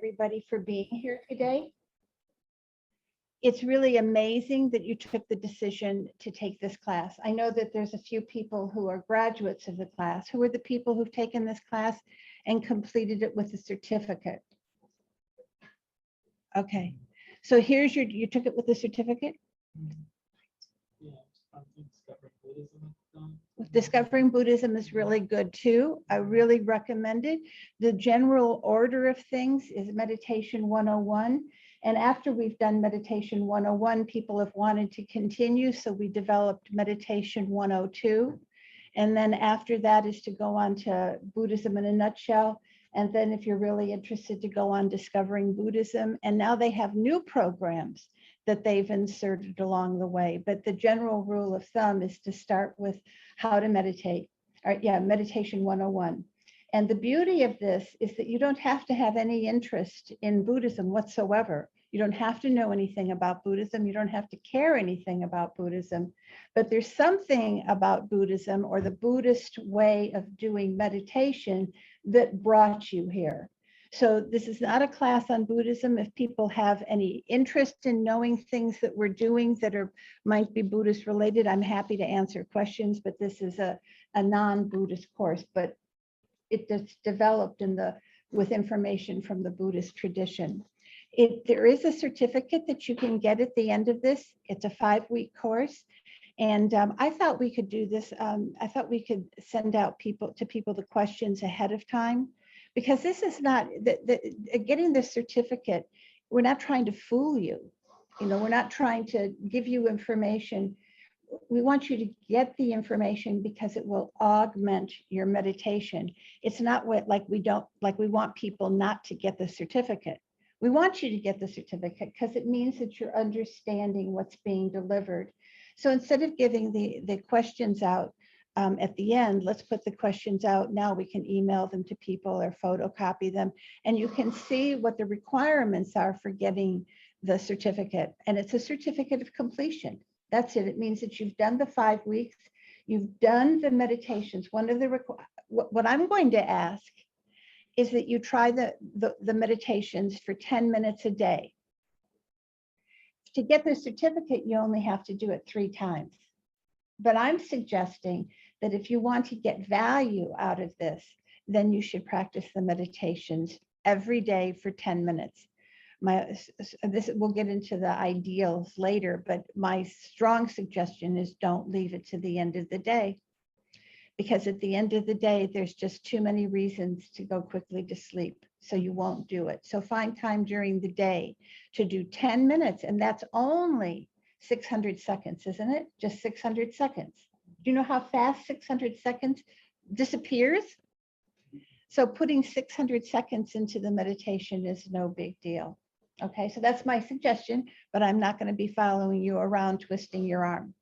everybody for being here today. It's really amazing that you took the decision to take this class. I know that there's a few people who are graduates of the class. Who are the people who've taken this class and completed it with a certificate? Okay, so here's you took it with a certificate? Discovering Buddhism is really good too. I really recommend it. The general order of things is Meditation 101. And after we've done Meditation 101, people have wanted to continue. So we developed Meditation 102. And then after that is to go on to Buddhism in a nutshell. And then if you're really interested to go on Discovering Buddhism. And now they have new programs that they've inserted along the way. But the general rule of thumb is to start with how to meditate. Meditation 101. And the beauty of this is that you don't have to have any interest in Buddhism whatsoever. You don't have to know anything about Buddhism. You don't have to care anything about Buddhism. But there's something about Buddhism or the Buddhist way of doing meditation that brought you here. So this is not a class on Buddhism. If people have any interest in knowing things that we're doing that might be Buddhist related, I'm happy to answer questions, but this is a non-Buddhist course, but it's developed with information from the Buddhist tradition. There is a certificate that you can get at the end of this. It's a 5-week course. And I thought we could do this. I thought we could send out to people the questions ahead of time, because this is not, getting this certificate, we're not trying to fool you. We're not trying to give you information. We want you to get the information because it will augment your meditation. It's not like we want people not to get the certificate. We want you to get the certificate because it means that you're understanding what's being delivered. So instead of giving the questions out at the end, let's put the questions out now. We can email them to people or photocopy them, and you can see what the requirements are for getting the certificate. And it's a certificate of completion. That's it. It means that you've done the 5 weeks, you've done the meditations. One of the what I'm going to ask is that you try the meditations for 10 minutes a day. To get the certificate, you only have to do it 3 times. But I'm suggesting that if you want to get value out of this, then you should practice the meditations every day for 10 minutes. We'll get into the ideals later, but my strong suggestion is don't leave it to the end of the day, because at the end of the day, there's just too many reasons to go quickly to sleep. So you won't do it. So find time during the day to do 10 minutes. And that's only 600 seconds, isn't it? Just 600 seconds. Do you know how fast 600 seconds disappears? So putting 600 seconds into the meditation is no big deal. Okay, so that's my suggestion, but I'm not going to be following you around twisting your arm.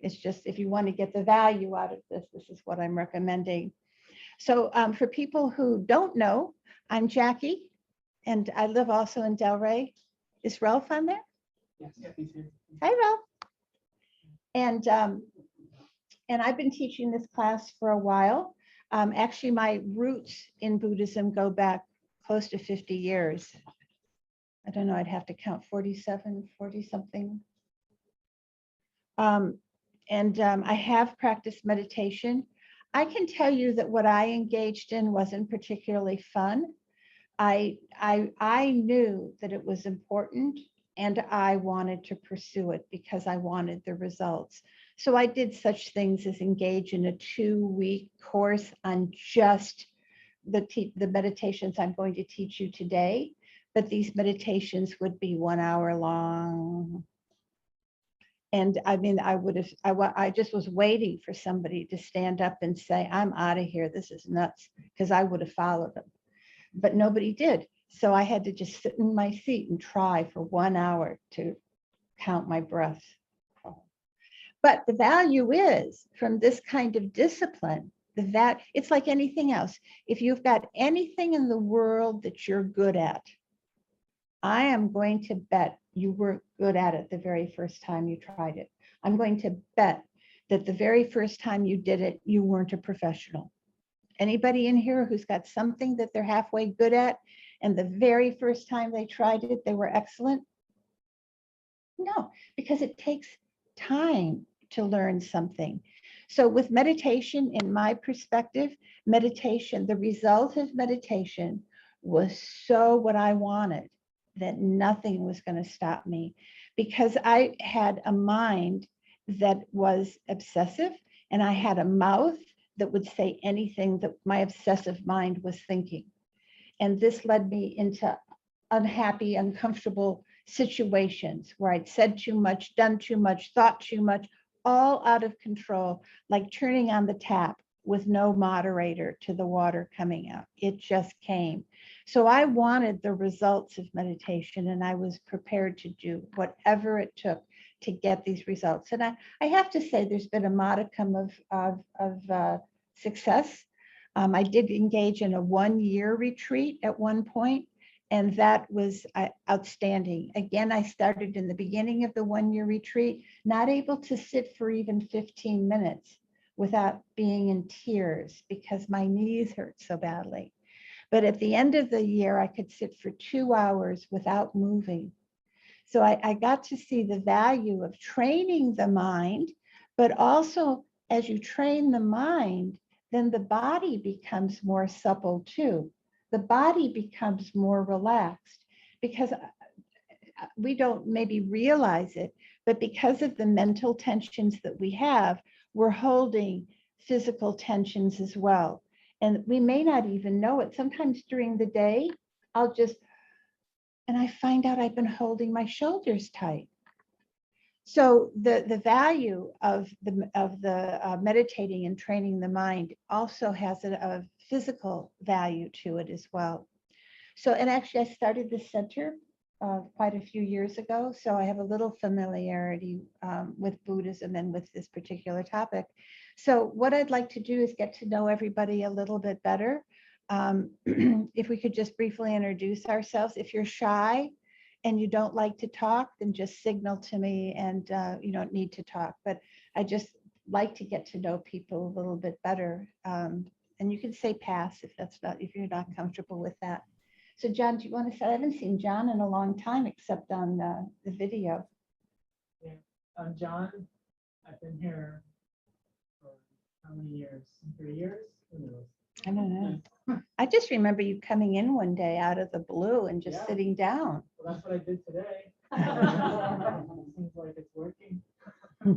It's just, if you want to get the value out of this, this is what I'm recommending. So for people who don't know, I'm Jackie, and I live also in Delray. Is Ralph on there? Yes, he's here. Hi, Ralph. And I've been teaching this class for a while. Actually, my roots in Buddhism go back close to 50 years. I don't know, I'd have to count 47, 40 something. I have practiced meditation. I can tell you that what I engaged in wasn't particularly fun. I knew that it was important and I wanted to pursue it because I wanted the results. So I did such things as engage in a 2-week course on just the meditations I'm going to teach you today. But these meditations would be 1 hour long. And I mean, I just was waiting for somebody to stand up and say, I'm out of here, this is nuts, because I would have followed them. But nobody did. So I had to just sit in my seat and try for 1 hour to count my breath. But the value is from this kind of discipline, it's like anything else. If you've got anything in the world that you're good at, I am going to bet you were good at it the very first time you tried it. I'm going to bet that the very first time you did it, you weren't a professional. Anybody in here who's got something that they're halfway good at and the very first time they tried it, they were excellent? No, because it takes time to learn something. So with meditation, in my perspective, meditation, the result of meditation was so what I wanted that nothing was going to stop me, because I had a mind that was obsessive and I had a mouth that would say anything that my obsessive mind was thinking. And this led me into unhappy, uncomfortable situations where I'd said too much, done too much, thought too much, all out of control, like turning on the tap with no moderator to the water coming out. It just came. So I wanted the results of meditation, and I was prepared to do whatever it took to get these results. And I have to say, there's been a modicum of success. I did engage in a 1-year retreat at one point, and that was outstanding. Again, I started in the beginning of the 1-year retreat, not able to sit for even 15 minutes without being in tears because my knees hurt so badly. But at the end of the year, I could sit for 2 hours without moving. So I got to see the value of training the mind, but also as you train the mind, then the body becomes more supple too. The body becomes more relaxed, because we don't maybe realize it, but because of the mental tensions that we have, we're holding physical tensions as well. And we may not even know it. Sometimes during the day, and I find out I've been holding my shoulders tight. So the value of the meditating and training the mind also has a physical value to it as well. So, and actually I started this center quite a few years ago, so I have a little familiarity with Buddhism and with this particular topic. So what I'd like to do is get to know everybody a little bit better. If we could just briefly introduce ourselves. If you're shy and you don't like to talk, then just signal to me, and you don't need to talk. But I just like to get to know people a little bit better. And you can say pass if you're not comfortable with that. So John, do you want to say? I haven't seen John in a long time except on the video. Yeah, I'm John. I've been here for how many years? 3 years? Who knows? I don't know. I just remember you coming in one day out of the blue and just sitting down. Well, that's what I did today. Seems like it's working. I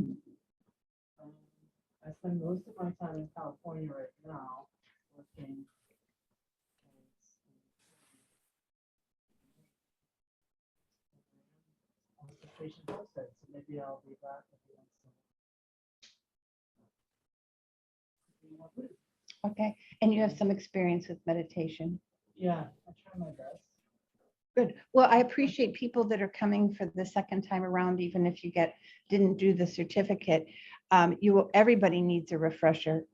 spend most of my time in California right now working. Patient website, so maybe I'll be back if you want to. Okay, and you have some experience with meditation. Yeah, I try my best. Good. Well, I appreciate people that are coming for the second time around, even if you didn't do the certificate. Everybody needs a refresher,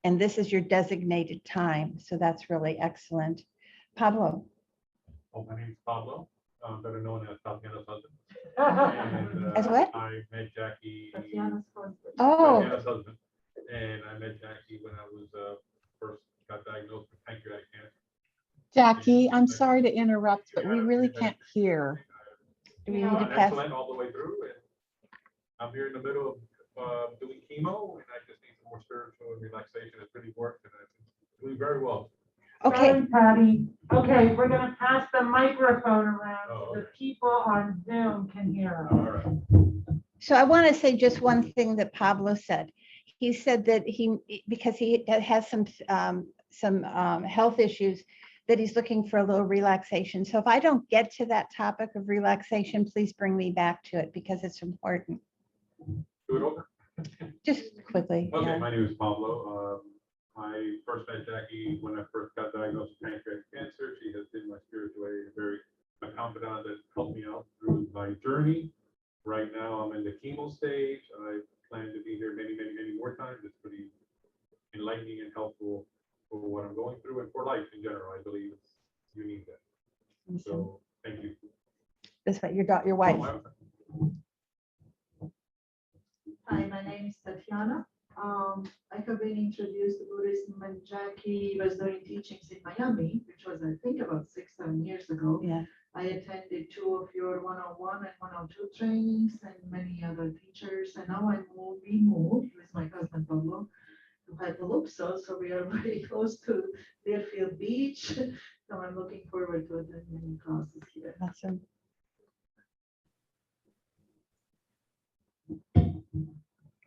and this is your designated time, so that's really excellent. Pablo. Oh, my name is Pablo, better known as Tatiana's husband. As what? I met Jackie. Tatiana's husband. Oh. Tatiana's husband. And I met Jackie when I was first got diagnosed with pancreatic cancer. Jackie, I'm sorry to interrupt, but we really can't hear. Do we need to pass? Excellent all the way through. And I'm here in the middle of doing chemo, and I just need some more spiritual and relaxation. It's really worked, and I'm doing very well. Okay. Sorry, Patty. Okay, we're gonna pass the microphone around Oh, so the okay. people on Zoom can hear. All right. So I want to say just one thing that Pablo said. He said that because he has some health issues, that he's looking for a little relaxation. So if I don't get to that topic of relaxation, please bring me back to it because it's important. Do it over. Just quickly. Okay, Yeah. my name is Pablo. I first met Jackie when I first got diagnosed with pancreatic cancer. She has been my spiritual aid, a confidant that helped me out through my journey. Right now, I'm in the chemo stage. I plan to be here many, many, many more times. It's pretty enlightening and helpful for what I'm going through and for life in general. I believe you need that. So thank you. That's right, your wife. Oh, Hi, my name is Tatiana. I have been introduced to Buddhism when Jackie was doing teachings in Miami, which was, I think, about 6, 7 years ago. Yeah. I attended 2 of your 101 and 102 trainings and many other teachers. And now we moved with my husband Pablo to Hypalupso. So we are very close to Deerfield Beach. So I'm looking forward to attending classes here. Awesome.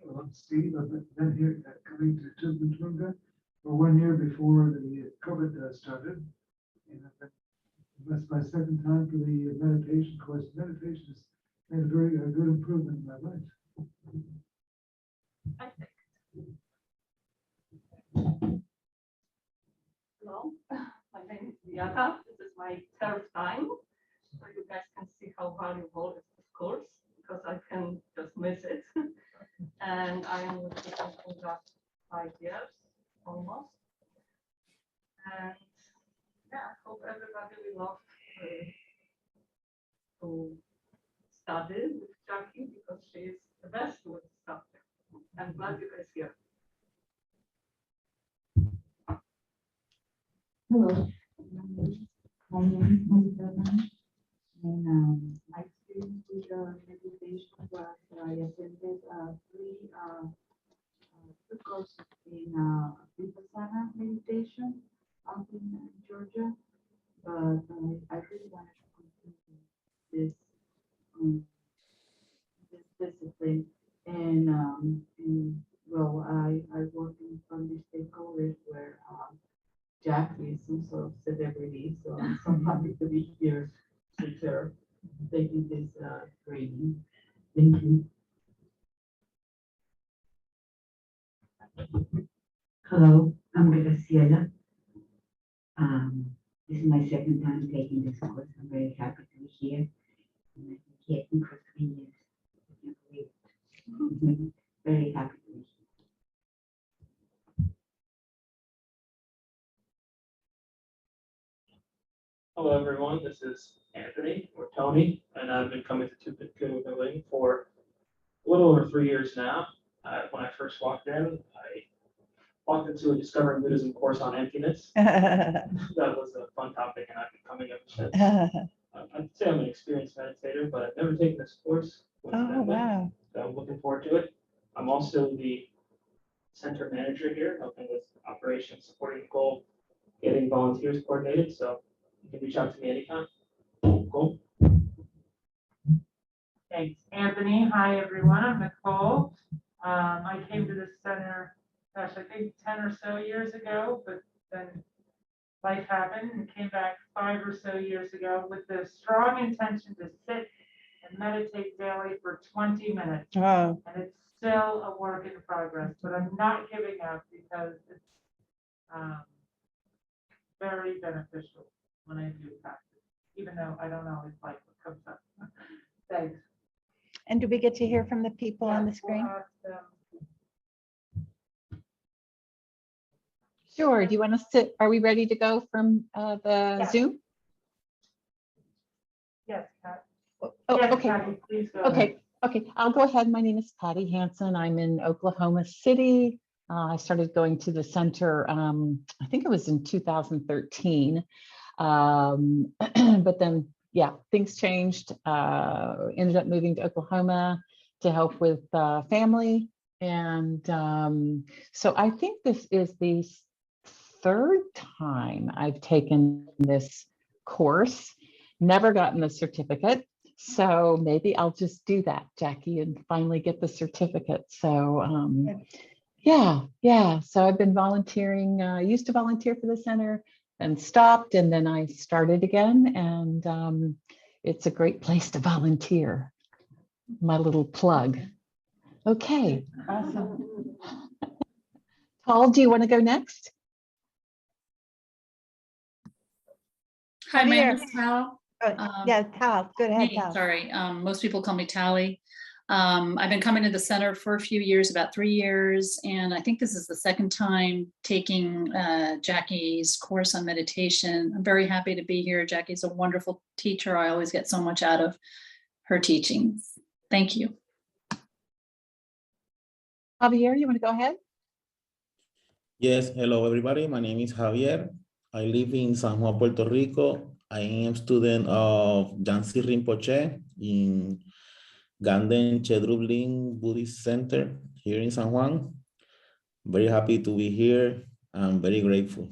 Well, I'm Steve, I've been here coming to Tunga for 1 year before the COVID started. And that's my second time for the meditation course. Meditation has made a good improvement in my life. Hello, my name is Beata. This is my third time. So you guys can see how valuable is this course because I can just miss it. And I am with the for just 5 years almost. And yeah, I hope everybody will love to study with Jackie because she is the best with subject. I'm glad you guys here. Hello, my name is Marita, and my experience with meditation was I attended 3 courses in Vipassana meditation up in Georgia, but I really wanted to continue this discipline, and well, I work in Palm State College where Jackie is some sort of celebrity, so I'm so happy to be here with her, taking this training. Thank you. Hello, I'm Graciela. This is my second time taking this course. I'm very happy to be here. And I've been taking for 3 years. I can't believe it. Very happy to be here. Hello, everyone. This is Anthony or Tony, and I've been coming to Tupinkuling for a little over 3 years now. When I first walked in, I walked into a Discovering Buddhism course on emptiness. That was a fun topic, and I've been coming ever since. I'd say I'm an experienced meditator, but I've never taken this course. Oh, wow. So I'm looking forward to it. I'm also the center manager here, helping with operations, supporting the goal, getting volunteers coordinated. So you can reach out to me anytime. Cool. Thanks, Anthony. Hi, everyone. I'm Nicole. I came to this center, gosh, I think 10 or so years ago, but then life happened and came back 5 or so years ago with the strong intention to sit and meditate daily for 20 minutes. Oh, And it's still a work in progress, but I'm not giving up because it's very beneficial when I do practice, even though I don't always like what comes up. Thanks. and do we get to hear from the people on the Yeah, screen? we'll ask them. Sure. Do you want us to, are we ready to go from the Yeah. Zoom? Yes, Pat. Oh, Yes, okay. Patty, please go ahead. Okay, okay, I'll go ahead. My name is Patty Hansen. I'm in Oklahoma City. I started going to the center, I think it was in 2013. But then, yeah, things changed. Ended up moving to Oklahoma to help with family. And so I think this is the 3rd time I've taken this course, never gotten the certificate. So maybe I'll just do that, Jackie, and finally get the certificate. So yeah. So I've been volunteering, used to volunteer for the center and stopped, and then I started again. And it's a great place to volunteer. My little plug. Okay. Awesome. Paul, do you want to go next? Hi, my name Javier. is Tal. Yeah, Tal, go ahead, Hey, Tal. sorry, most people call me Tally. I've been coming to the center for a few years, about 3 years, and I think this is the 2nd time taking Jackie's course on meditation. I'm very happy to be here. Jackie's a wonderful teacher. I always get so much out of her teachings. Thank you. Javier, you want to go ahead? Yes, hello everybody. My name is Javier. I live in San Juan, Puerto Rico. I am student of Jansi Rinpoche in Ganden Chedrublin Buddhist Center here in San Juan. Very happy to be here. I'm very grateful.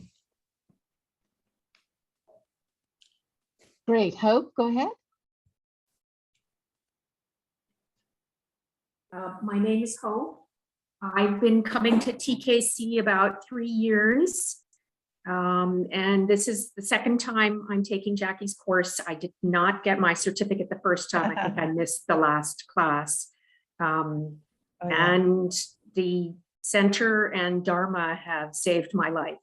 Great. Hope, go ahead. My name is Hope. I've been coming to TKC about 3 years. And this is the second time I'm taking Jackie's course. I did not get my certificate the first time. I think I missed the last class. And the center and Dharma have saved my life.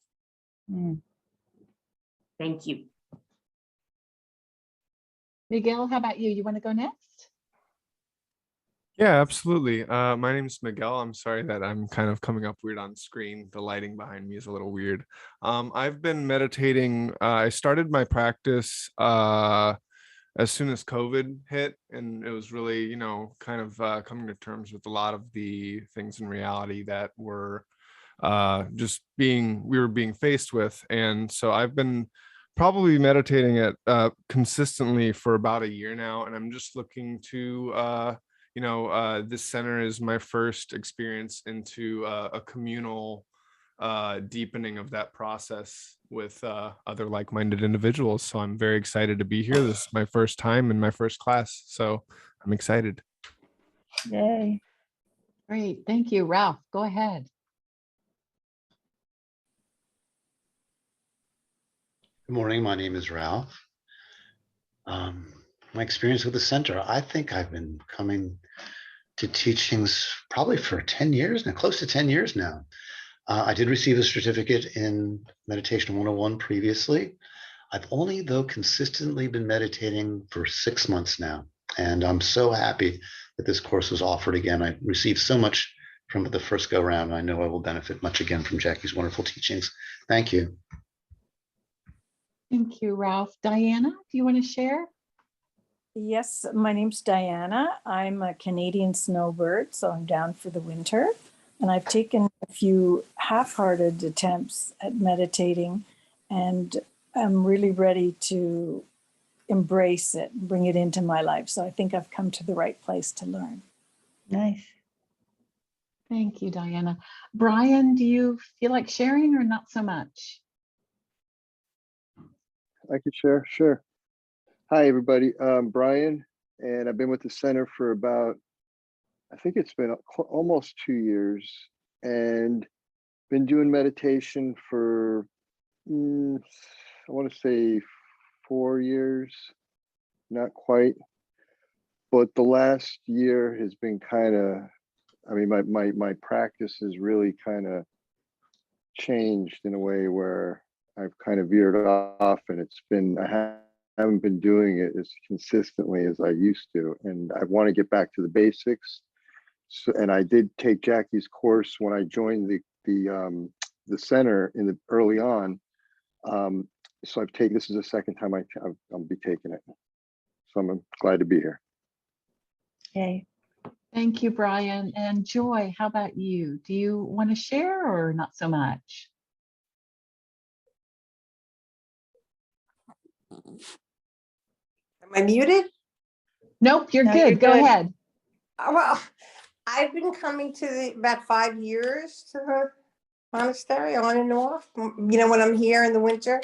Thank you. Miguel, how about you? You want to go next? Yeah, absolutely. My name is Miguel. I'm sorry that I'm kind of coming up weird on screen. The lighting behind me is a little weird. I've been meditating. I started my practice as soon as COVID hit, and it was really, kind of coming to terms with a lot of the things in reality that were we were being faced with. And so I've been probably meditating at consistently for about a year now, and I'm just looking to this center is my first experience into a communal deepening of that process with other like-minded individuals. So I'm very excited to be here. This is my first time in my first class, so I'm excited. Yay. Great. Thank you. Ralph, go ahead. Good morning. My name is Ralph. My experience with the center, I think I've been coming to teachings probably for 10 years now, close to 10 years now. I did receive a certificate in Meditation 101 previously. I've only, though, consistently been meditating for 6 months now. And I'm so happy that this course was offered again. I received so much from it the first go round. I know I will benefit much again from Jackie's wonderful teachings. Thank you. Thank you, Ralph. Diana, do you want to share? Yes, my name's Diana. I'm a Canadian snowbird, so I'm down for the winter. And I've taken a few half-hearted attempts at meditating, and I'm really ready to embrace it, bring it into my life. So I think I've come to the right place to learn. Nice. Thank you, Diana. Brian, do you feel like sharing or not so much? I could share, sure. Hi, everybody. Brian, and I've been with the center for about, I think it's been almost 2 years, and been doing meditation for, I want to say 4 years, not quite. But the last year has been kind of, my practice has really kind of changed in a way where I've kind of veered off, and it's been, I haven't been doing it as consistently as I used to, and I want to get back to the basics. So, and I did take Jackie's course when I joined the center early on. So this is the second time I'll be taking it. So I'm glad to be here. Okay. Thank you, Brian. And Joy, how about you? Do you want to share or not so much? Am I muted? Nope, you're No, good. you're Go good. ahead. Well, I've been coming to about 5 years to the monastery on and off, when I'm here in the winter.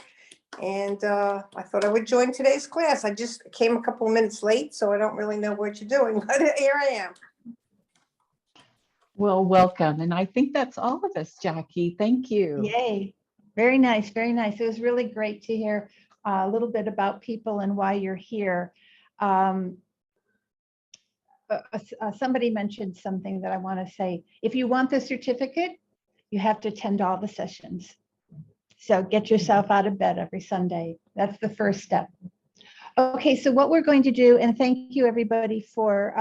And I thought I would join today's class. I just came a couple of minutes late, so I don't really know what you're doing, but here I am. Well, welcome. And I think that's all of us, Jackie. Thank you. Yay. Very nice. Very nice. It was really great to hear a little bit about people and why you're here. Somebody mentioned something that I want to say. If you want the certificate, you have to attend all the sessions. So get yourself out of bed every Sunday. That's the first step. Okay, so what we're going to do, and thank you everybody for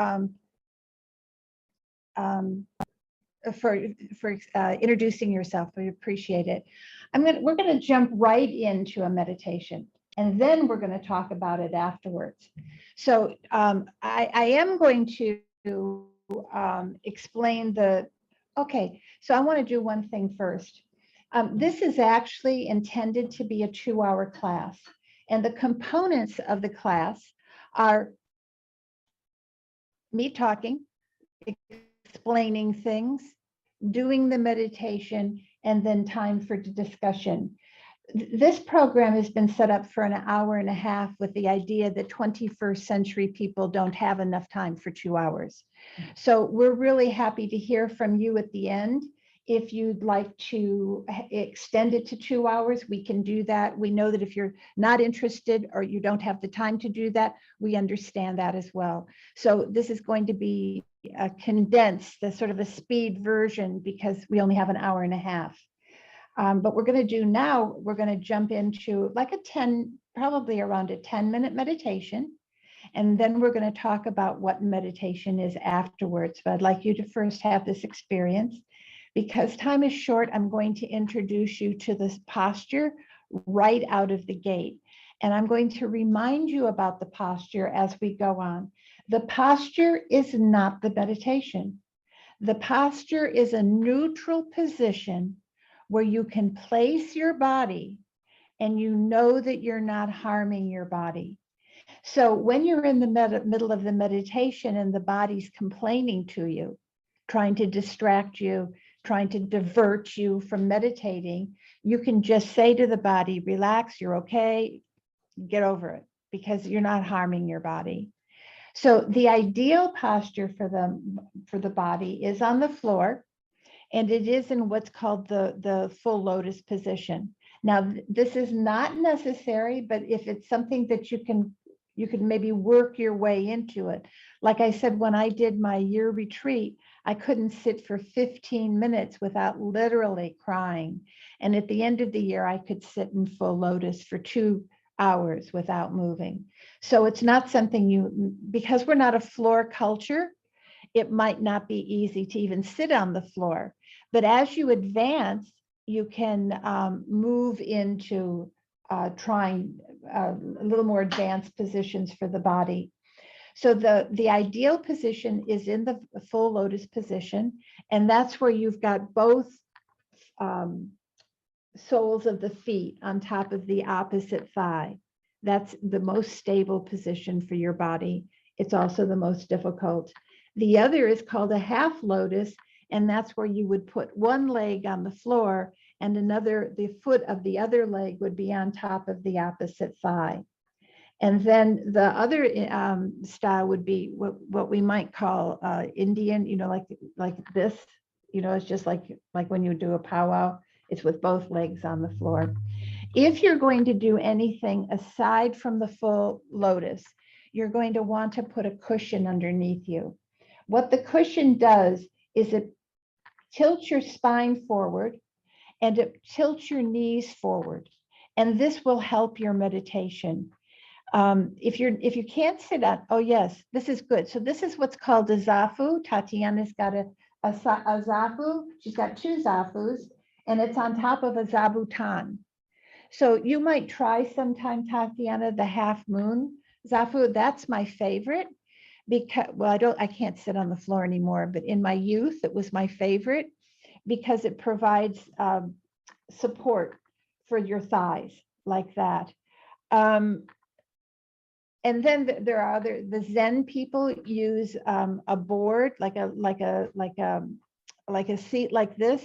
introducing yourself. We appreciate it. We're going to jump right into a meditation, and then we're going to talk about it afterwards. So I am going to explain Okay, so I want to do one thing first. This is actually intended to be a 2-hour class, and the components of the class are me talking, explaining things, doing the meditation, and then time for discussion. This program has been set up for an hour and a half with the idea that 21st century people don't have enough time for 2 hours. So we're really happy to hear from you at the end. If you'd like to extend it to 2 hours, we can do that. We know that if you're not interested or you don't have the time to do that, we understand that as well. So this is going to be a condensed, a sort of a speed version because we only have an hour and a half. But we're going to do now, we're going to jump into like probably around a 10-minute meditation. And then we're going to talk about what meditation is afterwards. But I'd like you to first have this experience. Because time is short, I'm going to introduce you to this posture right out of the gate. And I'm going to remind you about the posture as we go on. The posture is not the meditation. The posture is a neutral position where you can place your body and you know that you're not harming your body. So when you're in the middle of the meditation and the body's complaining to you, trying to distract you, trying to divert you from meditating, you can just say to the body, relax, you're okay, get over it, because you're not harming your body. So the ideal posture for the body is on the floor, and it is in what's called the full lotus position. Now, this is not necessary, but if it's something that you can maybe work your way into it. Like I said, when I did my year retreat, I couldn't sit for 15 minutes without literally crying. And at the end of the year, I could sit in full lotus for 2 hours without moving. So it's not something because we're not a floor culture, it might not be easy to even sit on the floor. But as you advance, you can move into trying a little more advanced positions for the body. So the ideal position is in the full lotus position, and that's where you've got both soles of the feet on top of the opposite thigh. That's the most stable position for your body. It's also the most difficult. The other is called a half lotus, and that's where you would put one leg on the floor and the foot of the other leg would be on top of the opposite thigh. And then the other style would be what we might call Indian, like this, it's just like when you do a powwow, it's with both legs on the floor. If you're going to do anything aside from the full lotus, you're going to want to put a cushion underneath you. What the cushion does is it tilts your spine forward and it tilts your knees forward. And this will help your meditation. If you can't sit up, oh yes, this is good. So this is what's called a zafu. Tatiana's got a zafu. She's got 2 zafus, and it's on top of a zabuton. So you might try sometime, Tatiana, the half moon zafu. That's my favorite because, well, I can't sit on the floor anymore, but in my youth, it was my favorite because it provides support for your thighs like that. And then there are the Zen people use a board like a seat like this,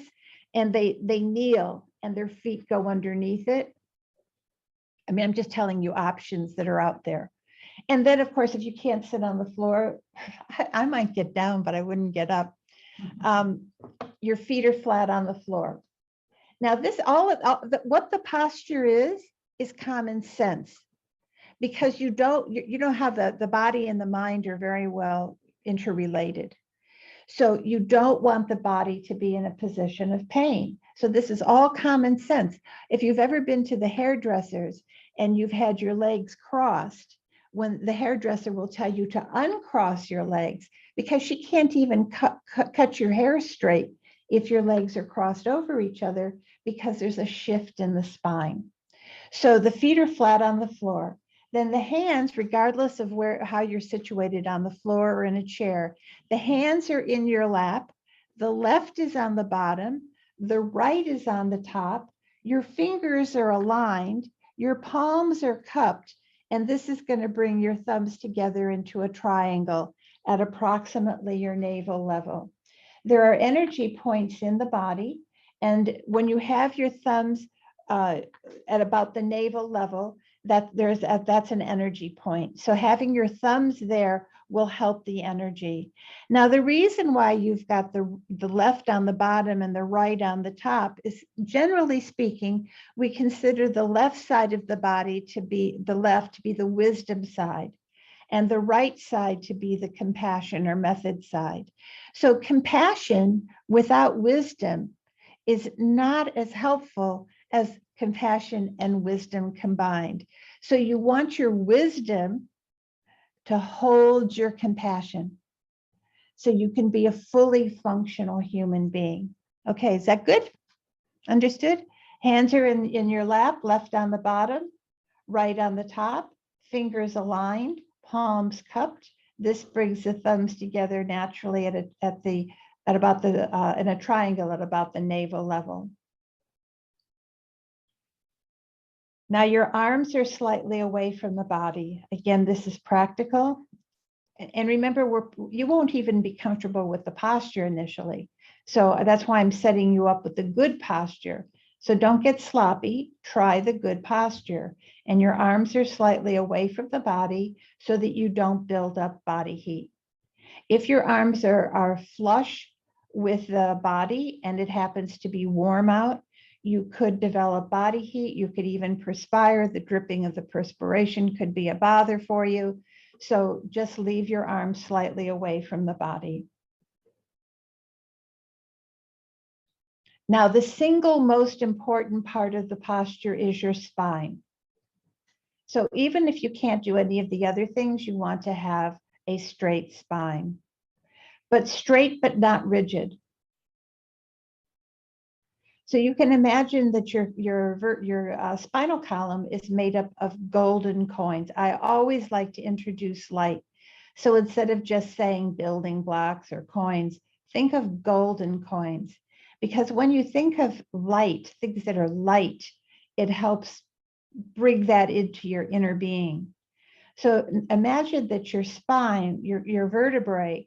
and they kneel and their feet go underneath it. I mean, I'm just telling you options that are out there. And then, of course, if you can't sit on the floor, I might get down, but I wouldn't get up. Your feet are flat on the floor. Now, what the posture is common sense. Because you don't have the body and the mind are very well interrelated. So you don't want the body to be in a position of pain. So this is all common sense. If you've ever been to the hairdressers and you've had your legs crossed, when the hairdresser will tell you to uncross your legs because she can't even cut your hair straight if your legs are crossed over each other because there's a shift in the spine. So the feet are flat on the floor. Then the hands, regardless of how you're situated on the floor or in a chair, the hands are in your lap. The left is on the bottom, the right is on the top. Your fingers are aligned, your palms are cupped, and this is going to bring your thumbs together into a triangle at approximately your navel level. There are energy points in the body, and when you have your thumbs at about the navel level, that's an energy point. So having your thumbs there will help the energy. Now, the reason why you've got the left on the bottom and the right on the top is, generally speaking, we consider the left side of the body to be the wisdom side, and the right side to be the compassion or method side. So compassion without wisdom is not as helpful as compassion and wisdom combined. So you want your wisdom to hold your compassion so you can be a fully functional human being. Okay, is that good? Understood? Hands are in your lap, left on the bottom, right on the top, fingers aligned, palms cupped. This brings the thumbs together naturally in a triangle at about the navel level. Now your arms are slightly away from the body. Again, this is practical. And remember, you won't even be comfortable with the posture initially. So that's why I'm setting you up with the good posture. So don't get sloppy, try the good posture. And your arms are slightly away from the body so that you don't build up body heat. If your arms are flush with the body and it happens to be warm out, you could develop body heat. You could even perspire. The dripping of the perspiration could be a bother for you. So just leave your arms slightly away from the body. Now, the single most important part of the posture is your spine. So even if you can't do any of the other things, you want to have a straight spine, but straight but not rigid. So you can imagine that your spinal column is made up of golden coins. I always like to introduce light. So instead of just saying building blocks or coins, think of golden coins. Because when you think of light, things that are light, it helps bring that into your inner being. So imagine that your spine, your vertebrae,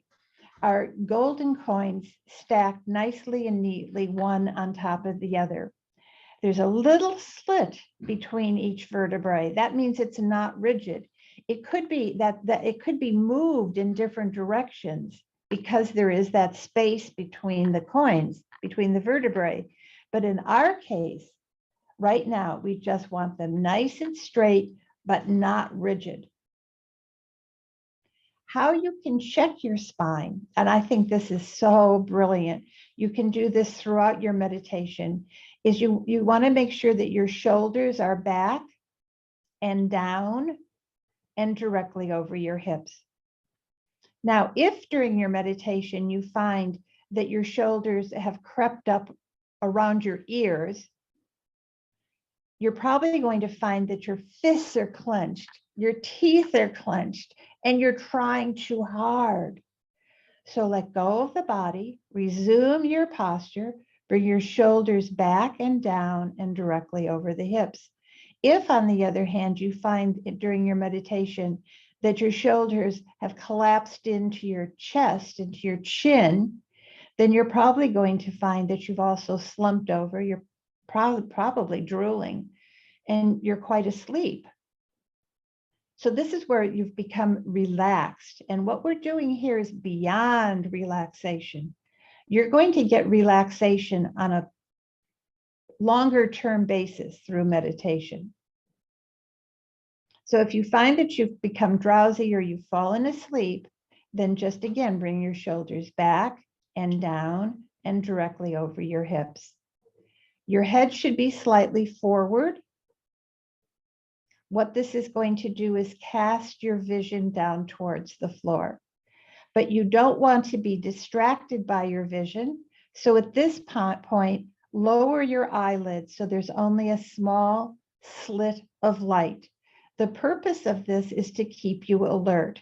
are golden coins stacked nicely and neatly, one on top of the other. There's a little slit between each vertebrae. That means it's not rigid. It could be that it could be moved in different directions because there is that space between the coins, between the vertebrae. But in our case, right now, we just want them nice and straight, but not rigid. How you can check your spine, and I think this is so brilliant. You can do this throughout your meditation, is you want to make sure that your shoulders are back and down and directly over your hips. Now, if during your meditation you find that your shoulders have crept up around your ears, you're probably going to find that your fists are clenched, your teeth are clenched, and you're trying too hard. So let go of the body, resume your posture, bring your shoulders back and down and directly over the hips. If, on the other hand, you find during your meditation that your shoulders have collapsed into your chest, into your chin, then you're probably going to find that you've also slumped over. You're probably drooling and you're quite asleep. So this is where you've become relaxed. And what we're doing here is beyond relaxation. You're going to get relaxation on a longer term basis through meditation. So if you find that you've become drowsy or you've fallen asleep, then just again, bring your shoulders back and down and directly over your hips. Your head should be slightly forward. What this is going to do is cast your vision down towards the floor. But you don't want to be distracted by your vision. So at this point, lower your eyelids so there's only a small slit of light. The purpose of this is to keep you alert.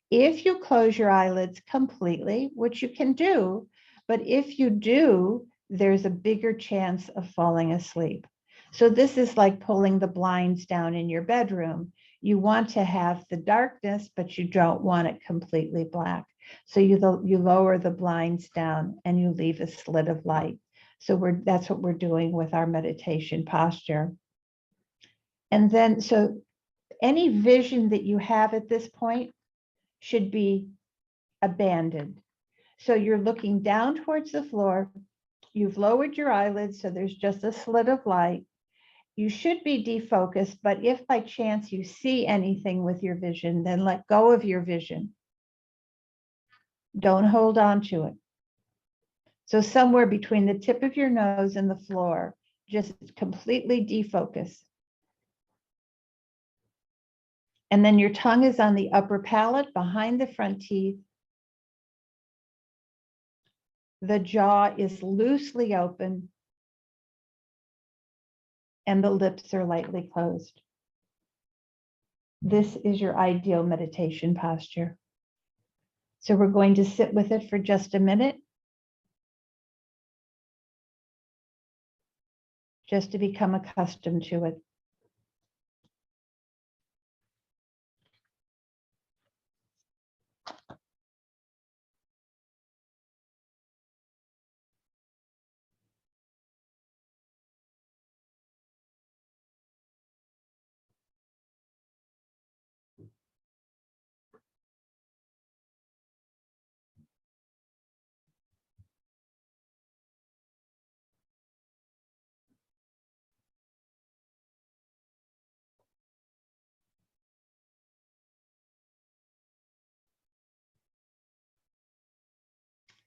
If you close your eyelids completely, which you can do, But if you do, there's a bigger chance of falling asleep. So this is like pulling the blinds down in your bedroom. You want to have the darkness, but you don't want it completely black. So you lower the blinds down and you leave a slit of light. So that's what we're doing with our meditation posture. And then, so any vision that you have at this point should be abandoned. So you're looking down towards the floor. You've lowered your eyelids, so there's just a slit of light. You should be defocused, but if by chance you see anything with your vision, then let go of your vision. Don't hold on to it. So somewhere between the tip of your nose and the floor, just completely defocus. And then your tongue is on the upper palate behind the front teeth. The jaw is loosely open and the lips are lightly closed. This is your ideal meditation posture. So we're going to sit with it for just a minute, just to become accustomed to it.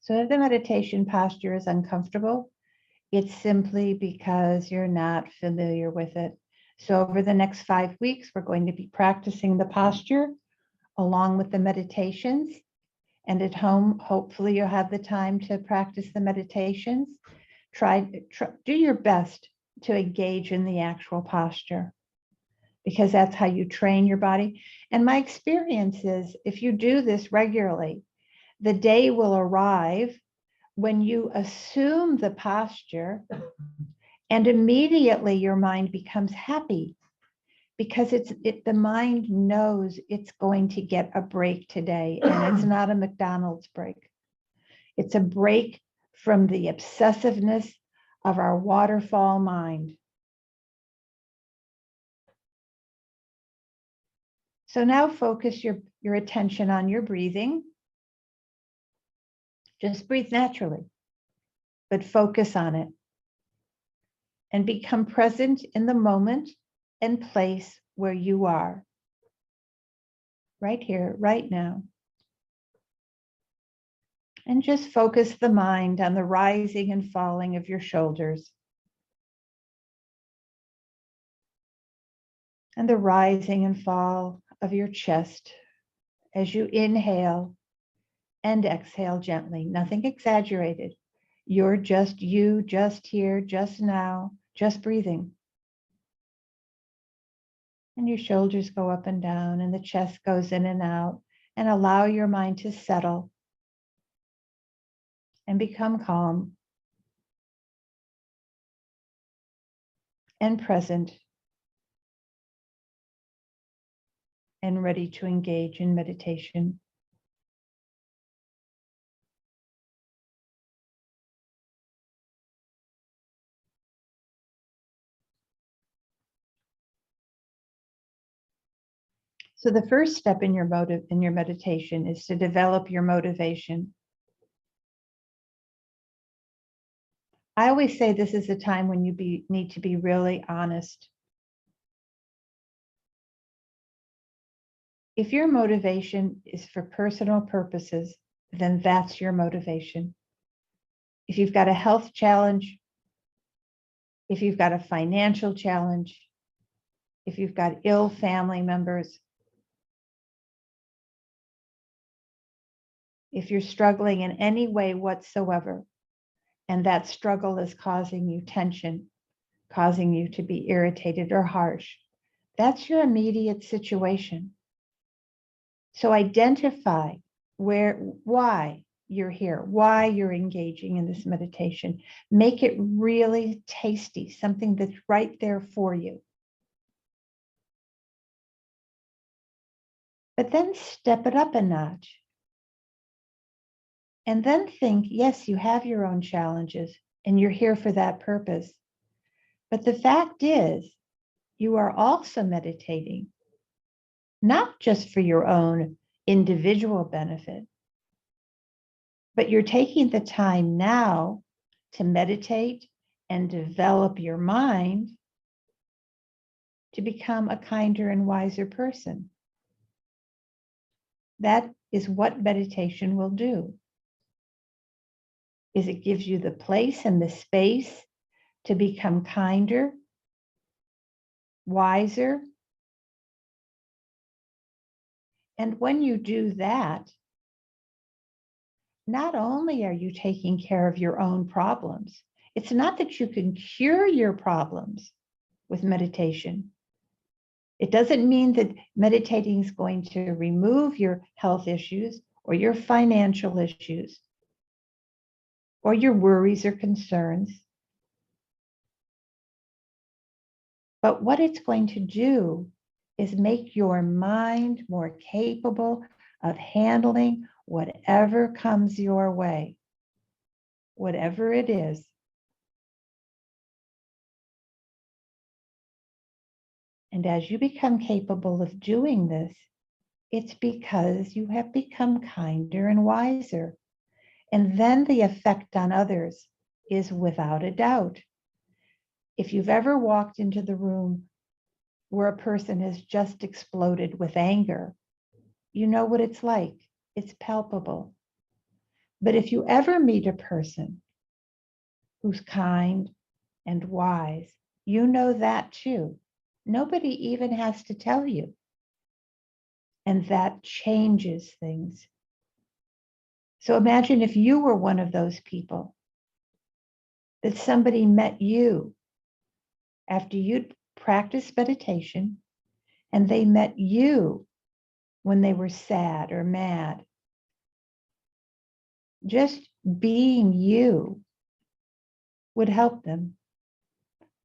So if the meditation posture is uncomfortable, it's simply because you're not familiar with it. So over the next 5 weeks, we're going to be practicing the posture along with the meditations. And at home, hopefully you'll have the time to practice the meditations. Do your best to engage in the actual posture, because that's how you train your body. And my experience is if you do this regularly, the day will arrive when you assume the posture and immediately your mind becomes happy, because the mind knows it's going to get a break today, and it's not a McDonald's break. It's a break from the obsessiveness of our waterfall mind. So now focus your attention on your breathing. Just breathe naturally, but focus on it. And become present in the moment and place where you are. Right here, right now. And just focus the mind on the rising and falling of your shoulders. And the rising and fall of your chest as you inhale and exhale gently, nothing exaggerated. You're just you, just here, just now, just breathing. And your shoulders go up and down and the chest goes in and out, and allow your mind to settle and become calm and present and ready to engage in meditation. So the first step in your meditation is to develop your motivation. I always say this is a time when you need to be really honest. If your motivation is for personal purposes, then that's your motivation. If you've got a health challenge, if you've got a financial challenge, if you've got ill family members, if you're struggling in any way whatsoever, and that struggle is causing you tension, causing you to be irritated or harsh, that's your immediate situation. So identify why you're here, why you're engaging in this meditation. Make it really tasty, something that's right there for you. But then step it up a notch. And then think, yes, you have your own challenges and you're here for that purpose. But the fact is, you are also meditating, not just for your own individual benefit, but you're taking the time now to meditate and develop your mind to become a kinder and wiser person. That is what meditation will do. Is it gives you the place and the space to become kinder, wiser. And when you do that, not only are you taking care of your own problems, it's not that you can cure your problems with meditation. It doesn't mean that meditating is going to remove your health issues or your financial issues or your worries or concerns. But what it's going to do is make your mind more capable of handling whatever comes your way, whatever it is. And as you become capable of doing this, it's because you have become kinder and wiser. And then the effect on others is without a doubt. If you've ever walked into the room where a person has just exploded with anger, you know what it's like. It's palpable. But if you ever meet a person who's kind and wise, you know that too. Nobody even has to tell you. And that changes things. So imagine if you were one of those people, that somebody met you after you'd practiced meditation and they met you when they were sad or mad. Just being you would help them.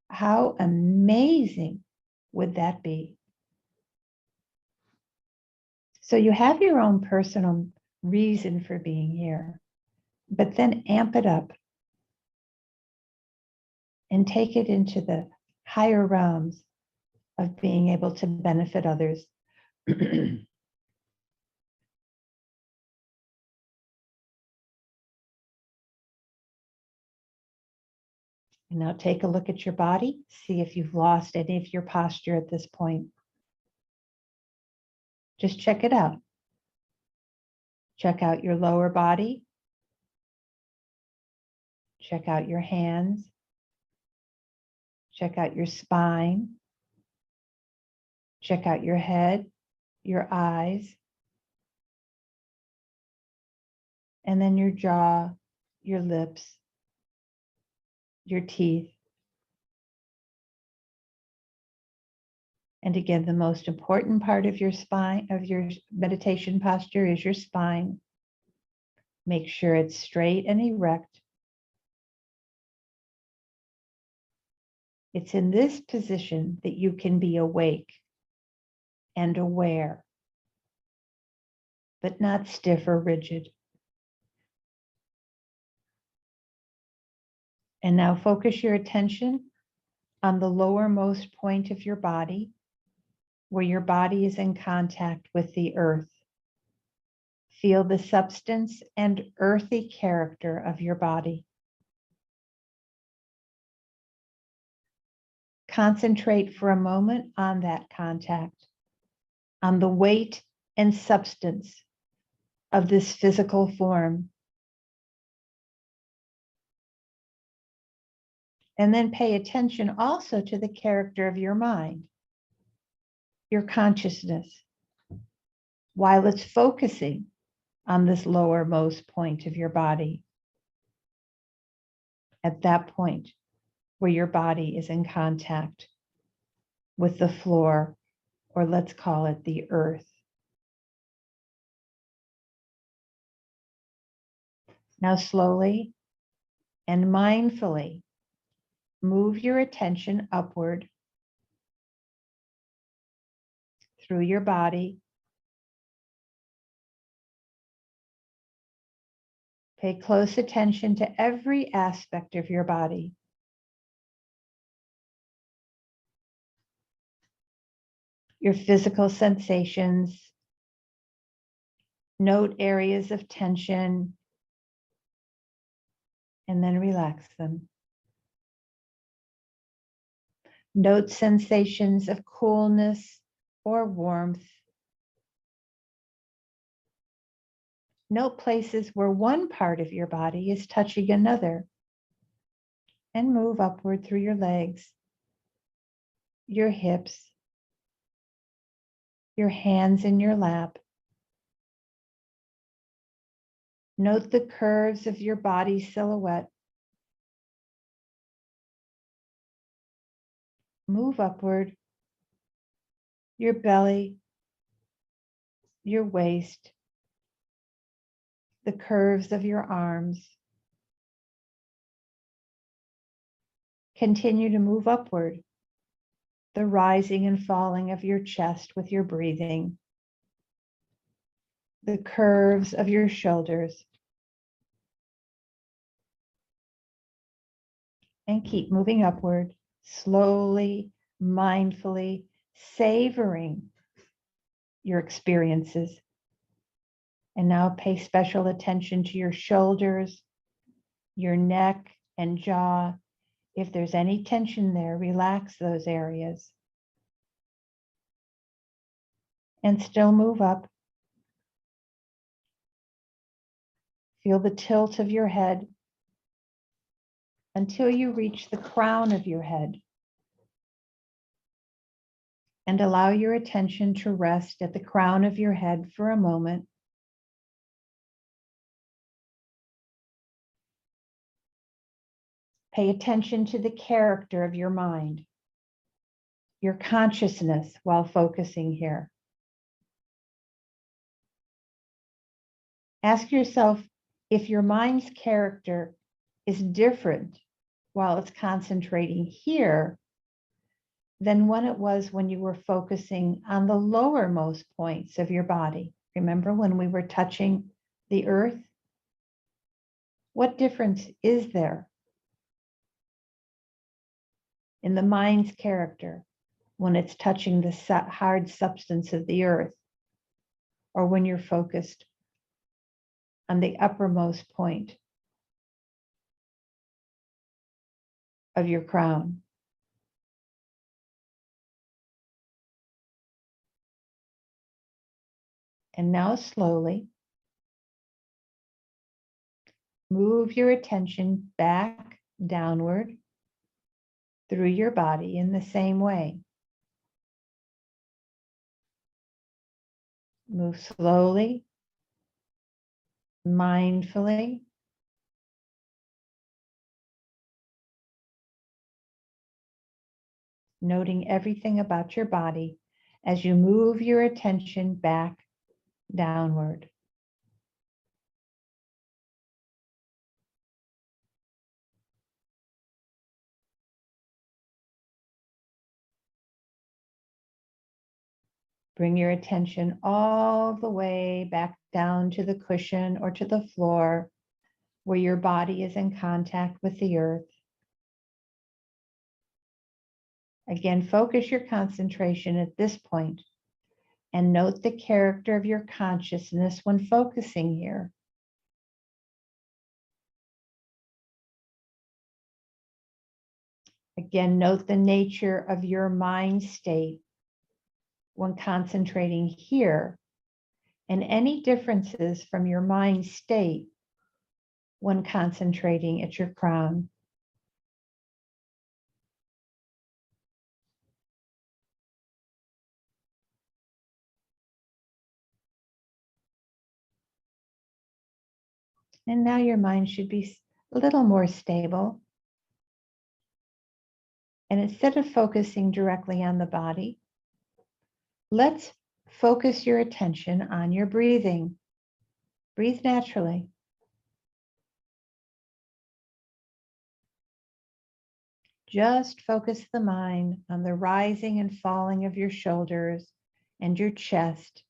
How amazing would that be? So you have your own personal reason for being here, but then amp it up and take it into the higher realms of being able to benefit others. And now take a look at your body, see if you've lost any of your posture at this point. Just check it out. Check out your lower body. Check out your hands. Check out your spine. Check out your head, your eyes, and then your jaw, your lips, your teeth. And again, the most important part of your spine, of your meditation posture, is your spine. Make sure it's straight and erect. It's in this position that you can be awake and aware, but not stiff or rigid. And now focus your attention on the lowermost point of your body, where your body is in contact with the earth. Feel the substance and earthy character of your body. Concentrate for a moment on that contact, on the weight and substance of this physical form. And then pay attention also to the character of your mind, your consciousness, while it's focusing on this lowermost point of your body. At that point where your body is in contact with the floor, or let's call it the earth. Now slowly and mindfully move your attention upward through your body. Pay close attention to every aspect of your body. Your physical sensations. Note areas of tension and then relax them. Note sensations of coolness or warmth. Note places where one part of your body is touching another, and move upward through your legs, your hips, your hands in your lap. Note the curves of your body silhouette. Move upward, your belly, your waist, the curves of your arms. Continue to move upward, the rising and falling of your chest with your breathing, the curves of your shoulders. And keep moving upward, slowly, mindfully, savoring your experiences. And now pay special attention to your shoulders, your neck and jaw. If there's any tension there, relax those areas. And still move up. Feel the tilt of your head until you reach the crown of your head. And allow your attention to rest at the crown of your head for a moment. Pay attention to the character of your mind, your consciousness while focusing here. Ask yourself if your mind's character is different while it's concentrating here than when it was when you were focusing on the lowermost points of your body. Remember when we were touching the earth? What difference is there in the mind's character when it's touching the hard substance of the earth, or when you're focused on the uppermost point of your crown? And now slowly move your attention back downward through your body in the same way. Move slowly, mindfully. Noting everything about your body as you move your attention back downward. Bring your attention all the way back down to the cushion or to the floor where your body is in contact with the earth. Again, focus your concentration at this point and note the character of your consciousness when focusing here. Again, note the nature of your mind state when concentrating here, and any differences from your mind state when concentrating at your crown. And now your mind should be a little more stable. And instead of focusing directly on the body, let's focus your attention on your breathing. Breathe naturally. just focus the mind on the rising and falling of your shoulders and your chest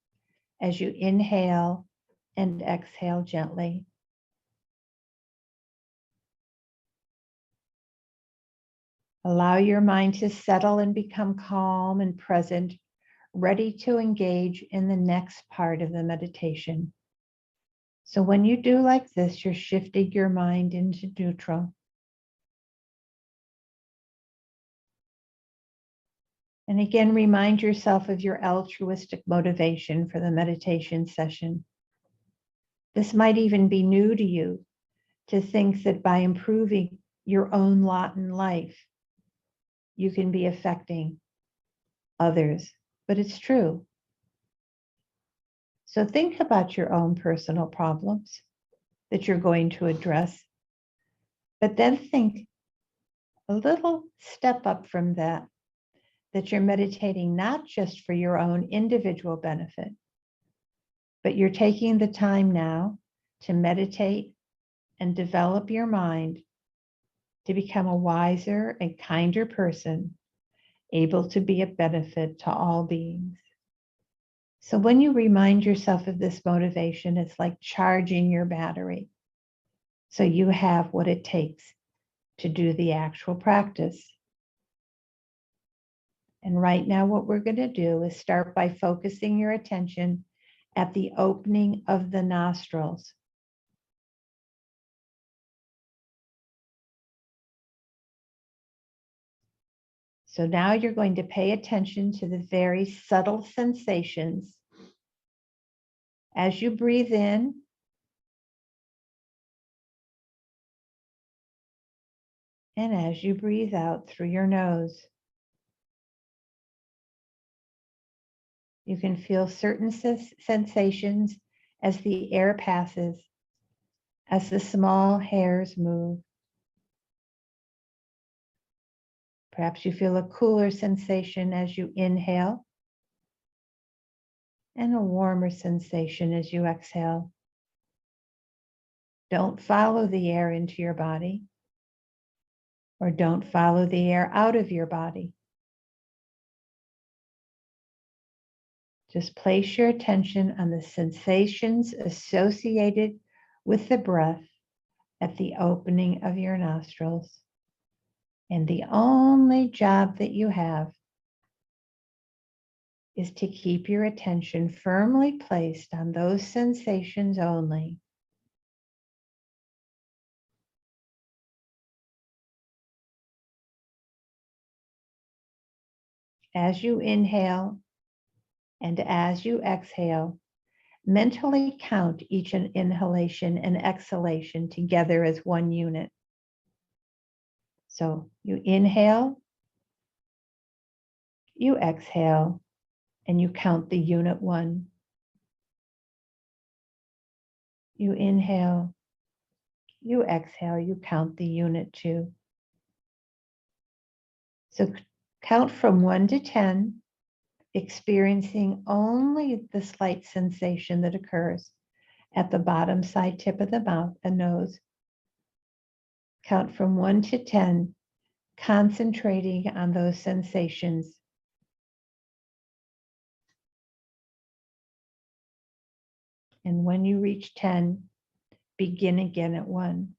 as you inhale and exhale gently. Allow your mind to settle and become calm and present, ready to engage in the next part of the meditation. So when you do like this, you're shifting your mind into neutral. And again, remind yourself of your altruistic motivation for the meditation session. This might even be new to you, to think that by improving your own lot in life, you can be affecting others, but it's true. So think about your own personal problems that you're going to address, but then think a little step up from that you're meditating not just for your own individual benefit, but you're taking the time now to meditate and develop your mind to become a wiser and kinder person, able to be a benefit to all beings. So when you remind yourself of this motivation, it's like charging your battery. So you have what it takes to do the actual practice. And right now, what we're going to do is start by focusing your attention at the opening of the nostrils. So now you're going to pay attention to the very subtle sensations as you breathe in and as you breathe out through your nose. You can feel certain sensations as the air passes, as the small hairs move. Perhaps you feel a cooler sensation as you inhale and a warmer sensation as you exhale. Don't follow the air into your body, or don't follow the air out of your body. Just place your attention on the sensations associated with the breath at the opening of your nostrils. And the only job that you have is to keep your attention firmly placed on those sensations only. As you inhale and as you exhale, mentally count each inhalation and exhalation together as one unit. So you inhale, you exhale, and you count the unit 1. You inhale, you exhale, you count the unit 2. So count from 1 to 10, experiencing only the slight sensation that occurs at the bottom side tip of the mouth and nose. Count from 1 to 10, concentrating on those sensations. And when you reach 10, begin again at 1.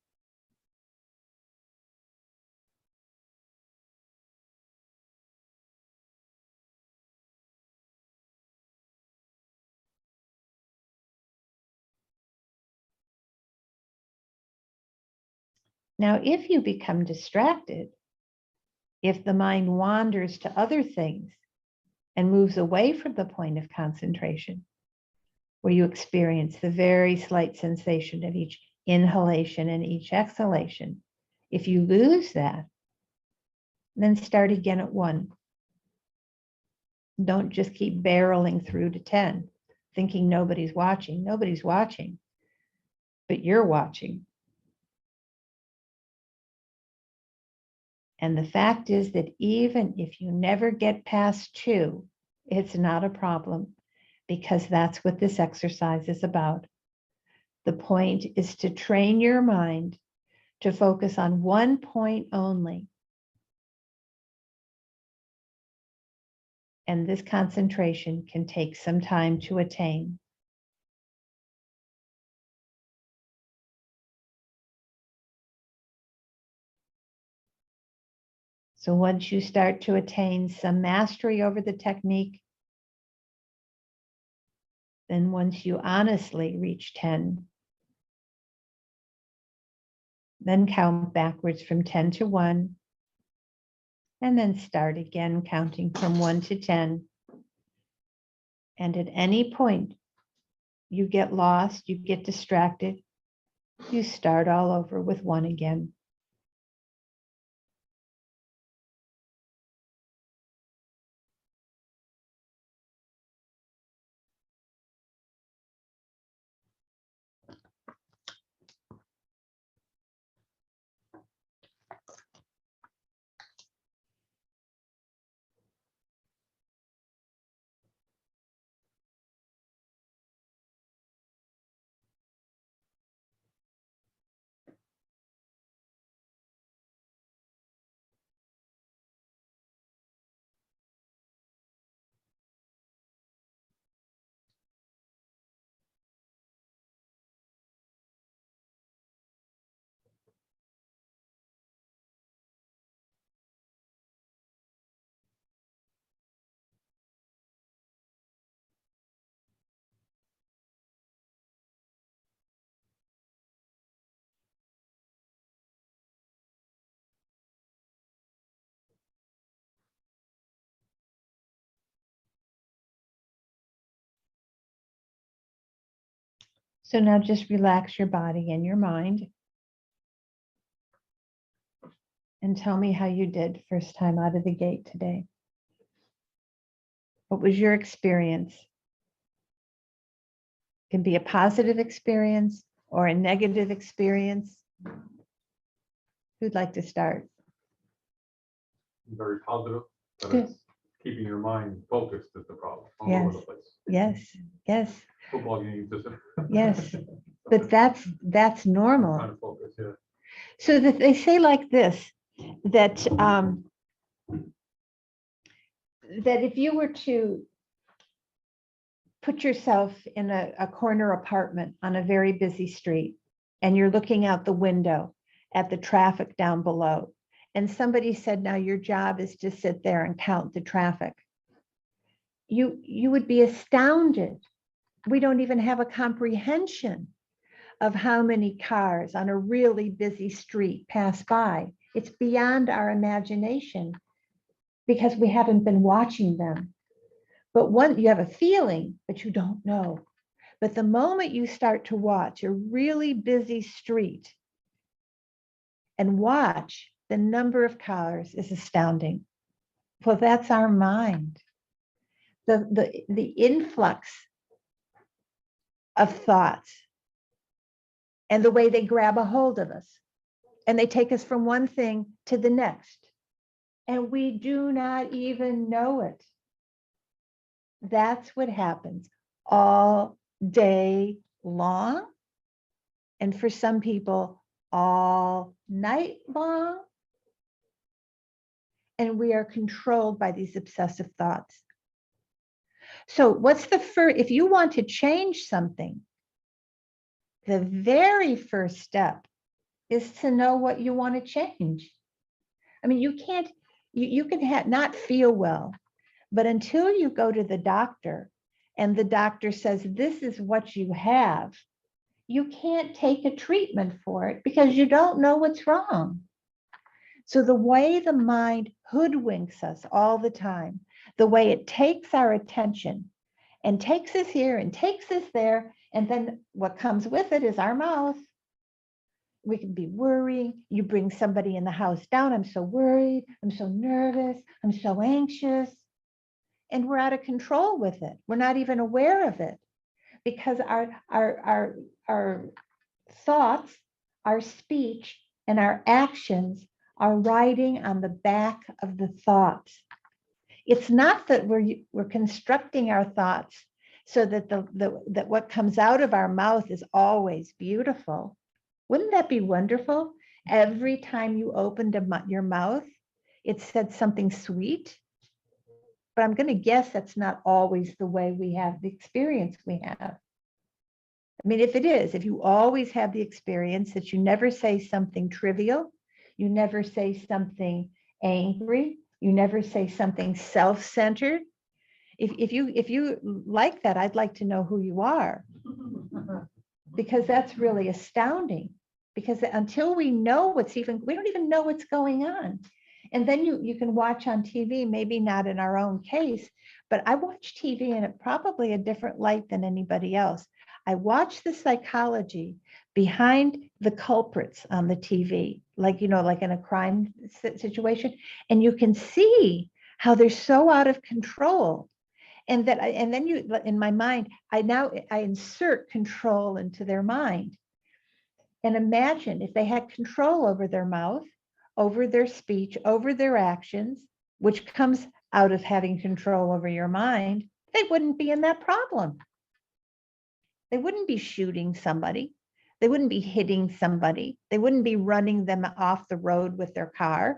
Now, if you become distracted, if the mind wanders to other things and moves away from the point of concentration, where you experience the very slight sensation of each inhalation and each exhalation, if you lose that, then start again at 1. Don't just keep barreling through to 10, thinking nobody's watching. Nobody's watching, but you're watching. And the fact is that even if you never get past 2, it's not a problem, because that's what this exercise is about. The point is to train your mind to focus on one point only, And this concentration can take some time to attain. So once you start to attain some mastery over the technique, then once you honestly reach 10, then count backwards from 10 to 1, and then start again counting from 1 to 10. And at any point you get lost, you get distracted, you start all over with 1 again. So now just relax your body and your mind. And tell me how you did first time out of the gate today. What was your experience? It can be a positive experience or a negative experience. Who'd like to start? Very positive, but Good. it's keeping your mind focused is the problem. All Yes. over the place. Yes, yes, Football games, just. yes. But that's normal. Trying to focus, yeah. So that they say like this, that that if you were to put yourself in a corner apartment on a very busy street, and you're looking out the window at the traffic down below, and somebody said, now your job is to sit there and count the traffic, you would be astounded. We don't even have a comprehension of how many cars on a really busy street pass by. It's beyond our imagination because we haven't been watching them. But one, you have a feeling, but you don't know. But the moment you start to watch a really busy street and watch the number of cars is astounding. Well, that's our mind. The influx of thoughts and the way they grab a hold of us and they take us from one thing to the next. And we do not even know it. That's what happens all day long. And for some people, all night long. And we are controlled by these obsessive thoughts. So what's the first, if you want to change something, the very first step is to know what you want to change. I mean, you can't, you can not feel well, but until you go to the doctor and the doctor says, this is what you have, you can't take a treatment for it because you don't know what's wrong. So the way the mind hoodwinks us all the time, the way it takes our attention and takes us here and takes us there, and then what comes with it is our mouth. We can be worrying. You bring somebody in the house down. I'm so worried. I'm so nervous. I'm so anxious. And we're out of control with it. We're not even aware of it because our thoughts, our speech, and our actions are riding on the back of the thoughts. It's not that we're constructing our thoughts so that that what comes out of our mouth is always beautiful. Wouldn't that be wonderful? Every time you opened your mouth, it said something sweet. but I'm going to guess that's not always the way we have the experience we have. I mean, if it is, if you always have the experience that you never say something trivial, you never say something angry, you never say something self-centered. If you like that, I'd like to know who you are, because that's really astounding. Because until we know we don't even know what's going on. And then you can watch on TV, maybe not in our own case, but I watch TV in probably a different light than anybody else. I watch the psychology behind the culprits on the TV, like, like in a crime situation, and you can see how they're so out of control. And then in my mind, I insert control into their mind. And imagine if they had control over their mouth, over their speech, over their actions, which comes out of having control over your mind, they wouldn't be in that problem. They wouldn't be shooting somebody. They wouldn't be hitting somebody. They wouldn't be running them off the road with their car.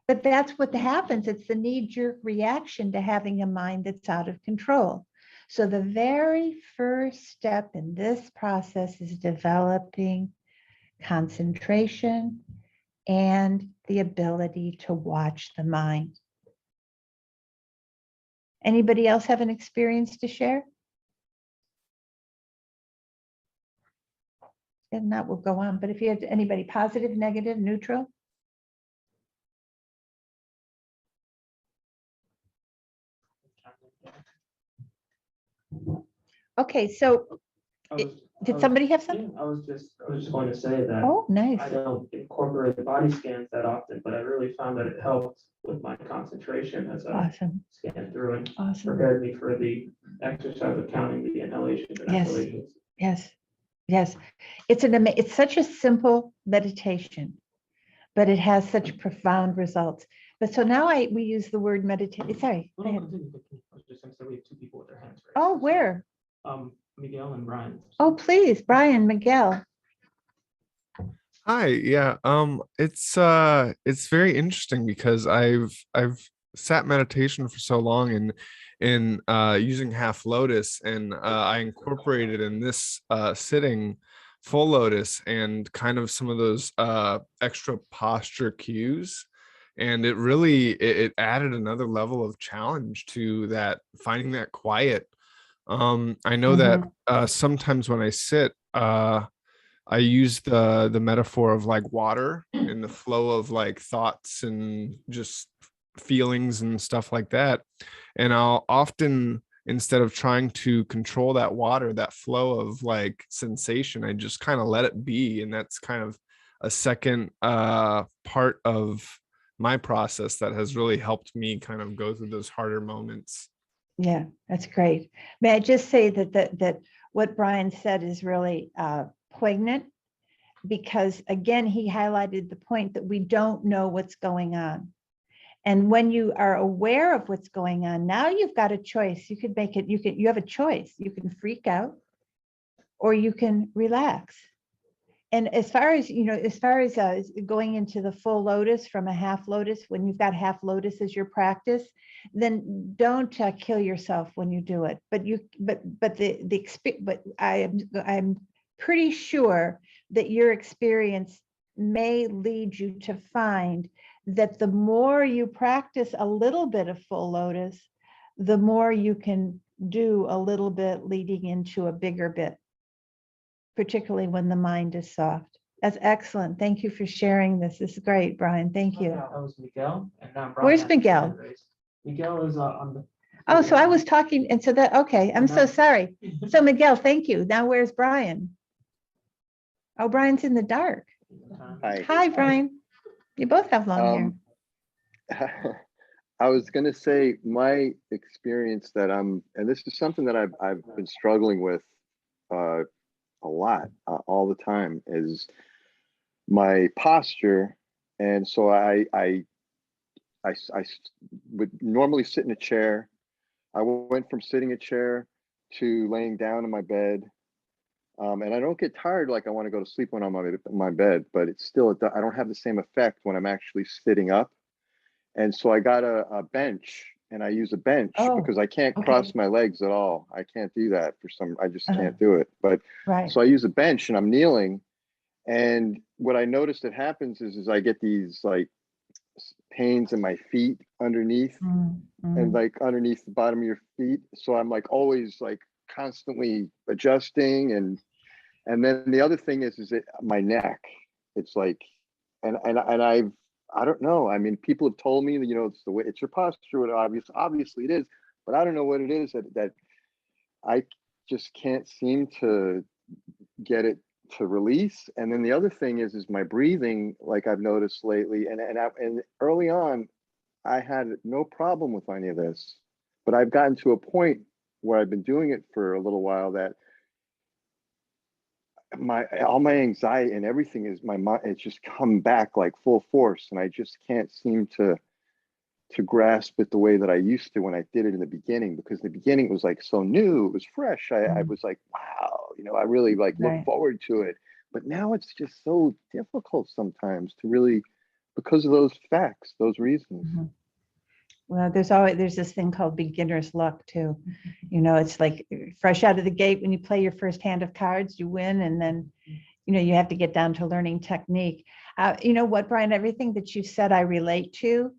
But that's what happens. It's the knee-jerk reaction to having a mind that's out of control. So the very first step in this process is developing concentration and the ability to watch the mind. Anybody else have an experience to share? If not, we'll go on. But if you have anybody positive, negative, neutral? Okay, so did somebody have something? I was just going to say that Oh, nice. I don't incorporate body scans that often, but I really found that it helped with my concentration as I Awesome. scanned through and Awesome. prepared me for the exercise of counting the inhalations and Yes. exhalations. Yes. Yes. It's such a simple meditation, but it has such profound results. But so now we use the word meditate. Sorry. No, go ahead. continue. I was just going to say we have two people with their hands raised. Oh, where? Miguel and Brian. Oh, please, Brian, Miguel. Hi, yeah. It's very interesting because I've sat meditation for so long in using half lotus, and I incorporated in this sitting full lotus and kind of some of those extra posture cues. And it really it added another level of challenge to that, finding that quiet. I know that sometimes when I sit, I use the metaphor of like water and the flow of like thoughts and just feelings and stuff like that. And I'll often, instead of trying to control that water, that flow of like sensation, I just kind of let it be. And that's kind of a second part of my process that has really helped me kind of go through those harder moments. Yeah, that's great. May I just say that what Brian said is really poignant, because again, he highlighted the point that we don't know what's going on. And when you are aware of what's going on, now you've got a choice. You could make it, you have a choice. You can freak out or you can relax. And as far as going into the full lotus from a half lotus, when you've got half lotus as your practice, then don't kill yourself when you do it. But I'm pretty sure that your experience may lead you to find that the more you practice a little bit of full lotus, the more you can do a little bit leading into a bigger bit, particularly when the mind is soft. That's excellent. Thank you for sharing this. This is great, Brian. Thank you. That was Miguel. And now Brian. Where's has his Miguel? hand raised. Miguel is on the. Oh, so I was talking, and so that, okay, I'm so sorry. So Miguel, thank you. Now where's Brian? Oh, Brian's in the dark. Hi. Hi, Brian. You both have long hair. I was going to say my experience and this is something that I've been struggling with a lot all the time, is my posture. And so I would normally sit in a chair. I went from sitting in a chair to laying down in my bed. And I don't get tired like I want to go to sleep when I'm on my bed, but it's still, I don't have the same effect when I'm actually sitting up. And so I got a bench, and I use a bench Oh, because I can't okay. cross my legs at all. I can't do that I just Uh-huh. can't do it. But Right. so I use a bench and I'm kneeling. And what I noticed that happens is I get these like pains in my feet underneath and like underneath the bottom of your feet. So I'm like always like constantly adjusting. And then the other thing is that my neck, it's like, and I don't know. I mean, people have told me that, it's the way, it's your posture. Obviously it is, but I don't know what it is that I just can't seem to get it to release. And then the other thing is my breathing, like I've noticed lately, and early on, I had no problem with any of this, but I've gotten to a point where I've been doing it for a little while that all my anxiety and everything is my mind, it's just come back like full force, and I just can't seem to grasp it the way that I used to when I did it in the beginning, because the beginning was like so new, it was fresh. I was like, wow, I really like look forward to it. But now it's just so difficult sometimes to really, because of those facts, those reasons. Well, there's this thing called beginner's luck too. It's like fresh out of the gate when you play your first hand of cards, you win, and then you have to get down to learning technique. You know what, Brian, everything that you said I relate to.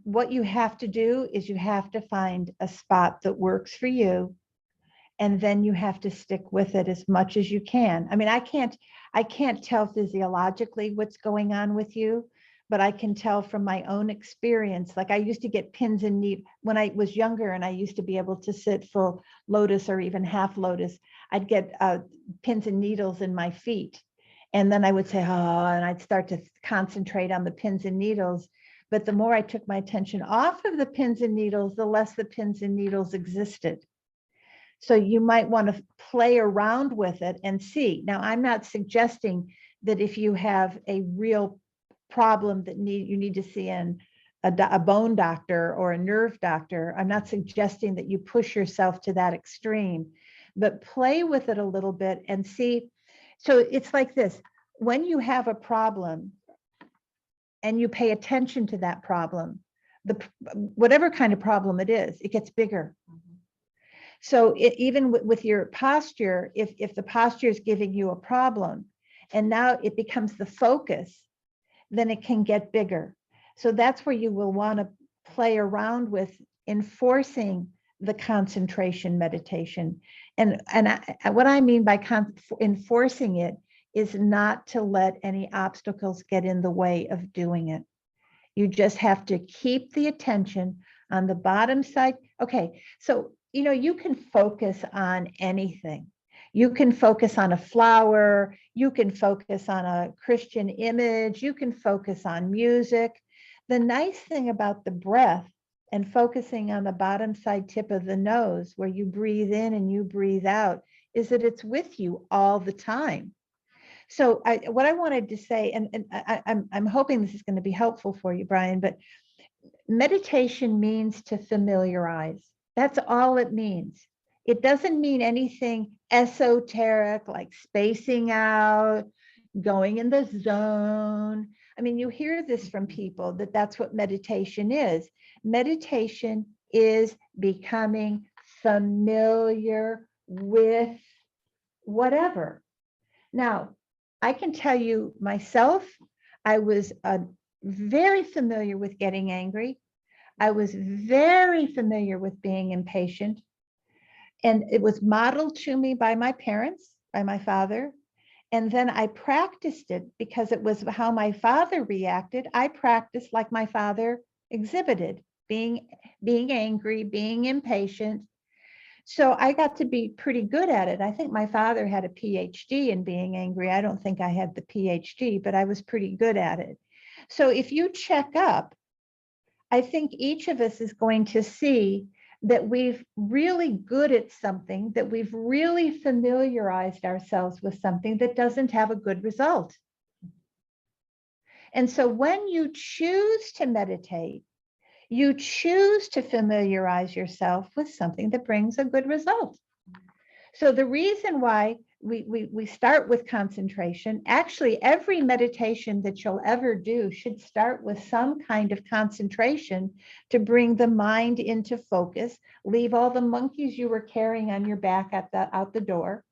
What you have to do is you have to find a spot that works for you, and then you have to stick with it as much as you can. I mean, I can't tell physiologically what's going on with you, but I can tell from my own experience. Like I used to get pins and needles when I was younger, and I used to be able to sit full Lotus or even half Lotus. I'd get pins and needles in my feet. And then I would say, oh, and I'd start to concentrate on the pins and needles. But the more I took my attention off of the pins and needles, the less the pins and needles existed. So you might want to play around with it and see. Now, I'm not suggesting that if you have a real problem that you need to see a bone doctor or a nerve doctor, I'm not suggesting that you push yourself to that extreme, but play with it a little bit and see. So it's like this: when you have a problem and you pay attention to that problem, whatever kind of problem it is, it gets bigger. So even with your posture, if the posture is giving you a problem and now it becomes the focus, then it can get bigger. So that's where you will want to play around with enforcing the concentration meditation. And what I mean by enforcing it is not to let any obstacles get in the way of doing it. You just have to keep the attention on the bottom side. Okay, so you can focus on anything. You can focus on a flower, you can focus on a Christian image, you can focus on music. The nice thing about the breath and focusing on the bottom side tip of the nose, where you breathe in and you breathe out, is that it's with you all the time. So what I wanted to say, and I'm hoping this is going to be helpful for you, Brian, but meditation means to familiarize. That's all it means. It doesn't mean anything esoteric like spacing out, going in the zone. I mean, you hear this from people that that's what meditation is. Meditation is becoming familiar with whatever. Now, I can tell you myself, I was very familiar with getting angry. I was very familiar with being impatient. And it was modeled to me by my parents, by my father. And then I practiced it because it was how my father reacted. I practiced like my father exhibited, being angry, being impatient. So I got to be pretty good at it. I think my father had a PhD in being angry. I don't think I had the PhD, but I was pretty good at it. So if you check up, I think each of us is going to see that we've really good at something, that we've really familiarized ourselves with something that doesn't have a good result. And so when you choose to meditate, you choose to familiarize yourself with something that brings a good result. So the reason why we start with concentration. Actually, every meditation that you'll ever do should start with some kind of concentration to bring the mind into focus, leave all the monkeys you were carrying on your back out the door,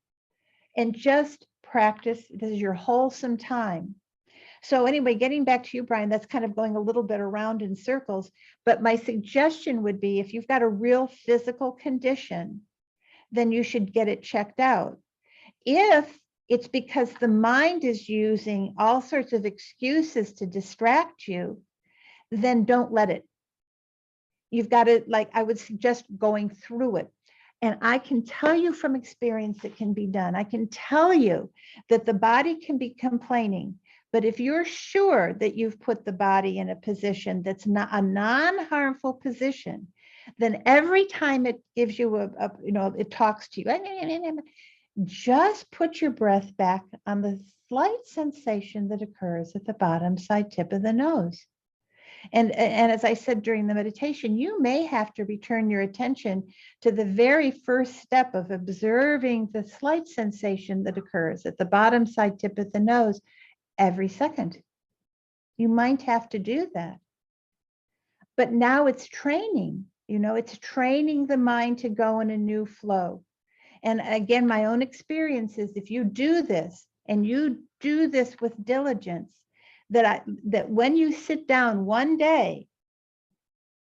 and just practice. This is your wholesome time. So anyway, getting back to you, Brian, that's kind of going a little bit around in circles, but my suggestion would be if you've got a real physical condition, then you should get it checked out. If it's because the mind is using all sorts of excuses to distract you, then don't let it. You've got to, like, I would suggest going through it. And I can tell you from experience it can be done. I can tell you that the body can be complaining, but if you're sure that you've put the body in a position that's not a non-harmful position, then every time it gives you it talks to you, just put your breath back on the slight sensation that occurs at the bottom side tip of the nose. And as I said during the meditation, you may have to return your attention to the very first step of observing the slight sensation that occurs at the bottom side tip of the nose every second. You might have to do that. But now it's training, it's training the mind to go in a new flow. And again, my own experience is if you do this and you do this with diligence, that when you sit down one day,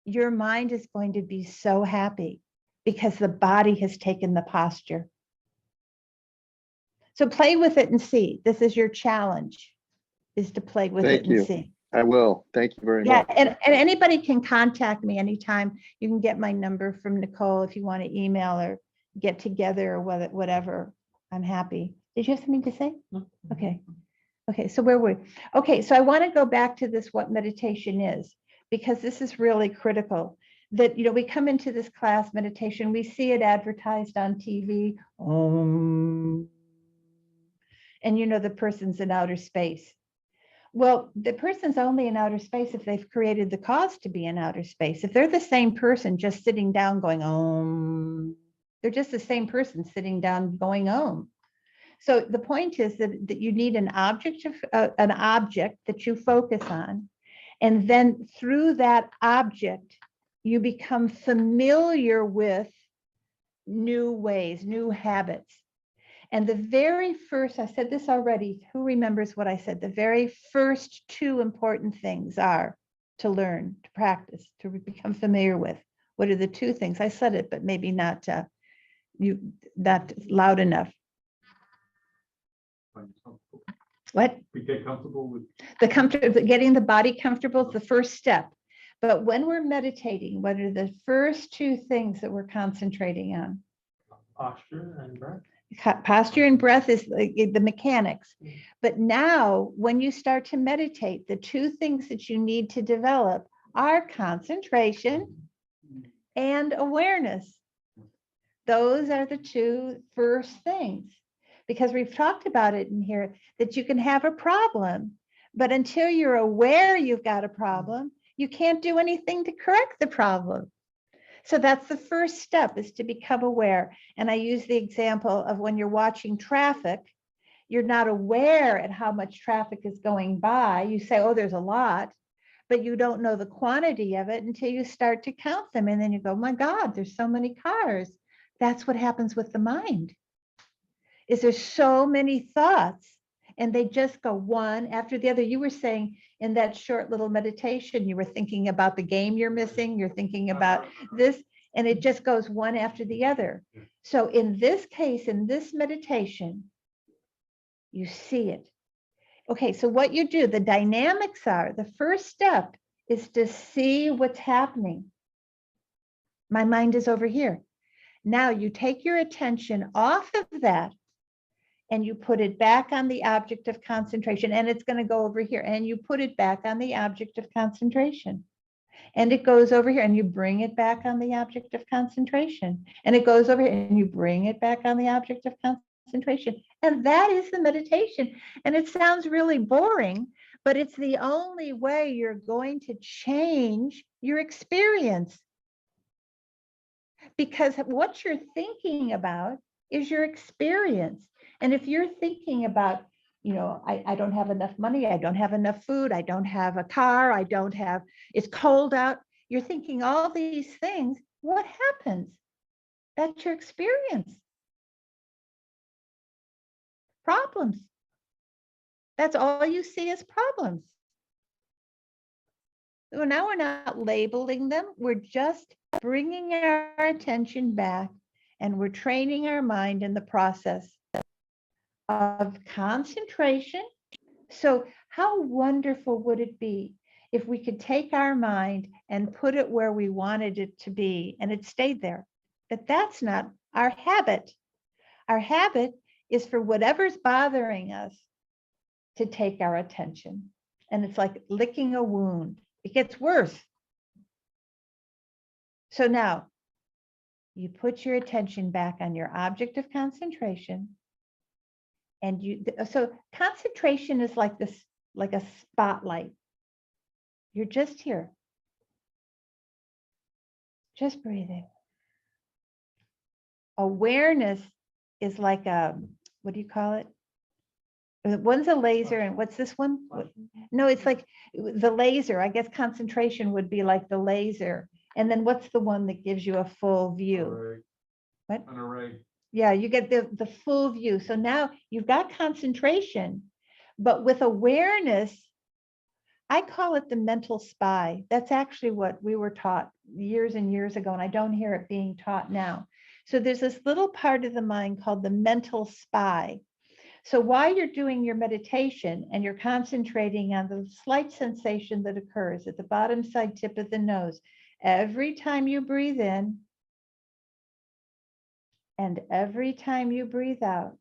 your mind is going to be so happy because the body has taken the posture. So play with it and see. This is your challenge, is to play with it and see. I will. Thank you very Yeah, much. and anybody can contact me anytime. You can get my number from Nicole if you want to email or get together or whatever. I'm happy. Did you have something to say? No. Okay, so where were we? Okay, so I want to go back to this, what meditation is, because this is really critical. That, we come into this class, meditation, we see it advertised on TV. And the person's in outer space. Well, the person's only in outer space if they've created the cause to be in outer space. If they're the same person just sitting down going, they're just the same person sitting down going, So the point is that you need an object that you focus on. And then through that object, you become familiar with new ways, new habits. And the very first, I said this already, who remembers what I said? The very first two important things are to learn, to practice, to become familiar with. What are the two things? I said it, but maybe not not loud enough. What? We get comfortable with. Getting the body comfortable is the first step. But when we're meditating, what are the first two things that we're concentrating on? Posture and breath. Posture and breath is the mechanics. But now, when you start to meditate, the two things that you need to develop are concentration and awareness. Those are the two first things. Because we've talked about it in here, that you can have a problem, but until you're aware you've got a problem, you can't do anything to correct the problem. So that's the first step, is to become aware. And I use the example of when you're watching traffic, you're not aware at how much traffic is going by. You say, oh, there's a lot, but you don't know the quantity of it until you start to count them. And then you go, my God, there's so many cars. That's what happens with the mind. Is there's so many thoughts and they just go one after the other. You were saying in that short little meditation, you were thinking about the game you're missing, you're thinking about this, and it just goes one after the other. So in this case, in this meditation, you see it. Okay, so what you do, the dynamics are, the first step is to see what's happening. My mind is over here. Now you take your attention off of that and you put it back on the object of concentration, and it's going to go over here, and you put it back on the object of concentration. And it goes over here, and you bring it back on the object of concentration. And it goes over here, and you bring it back on the object of concentration. And that is the meditation. And it sounds really boring, but it's the only way you're going to change your experience. Because what you're thinking about is your experience. And if you're thinking about, I don't have enough money, I don't have enough food, I don't have a car, it's cold out, you're thinking all these things, what happens? That's your experience. Problems. That's all you see is problems. So now we're not labeling them, we're just bringing our attention back, and we're training our mind in the process of concentration. So how wonderful would it be if we could take our mind and put it where we wanted it to be and it stayed there? But that's not our habit. Our habit is for whatever's bothering us to take our attention. And it's like licking a wound. It gets worse. So now you put your attention back on your object of concentration. And so concentration is like this, like a spotlight. You're just here. Just breathing. Awareness is like what do you call it? One's a laser, and what's this one? No, it's like the laser. I guess concentration would be like the laser. And then what's the one that gives you a full view? Array. What? An array. Yeah, you get the full view. So now you've got concentration, but with awareness, I call it the mental spy. That's actually what we were taught years and years ago, and I don't hear it being taught now. So there's this little part of the mind called the mental spy. So while you're doing your meditation and you're concentrating on the slight sensation that occurs at the bottom side tip of the nose, every time you breathe in and every time you breathe out,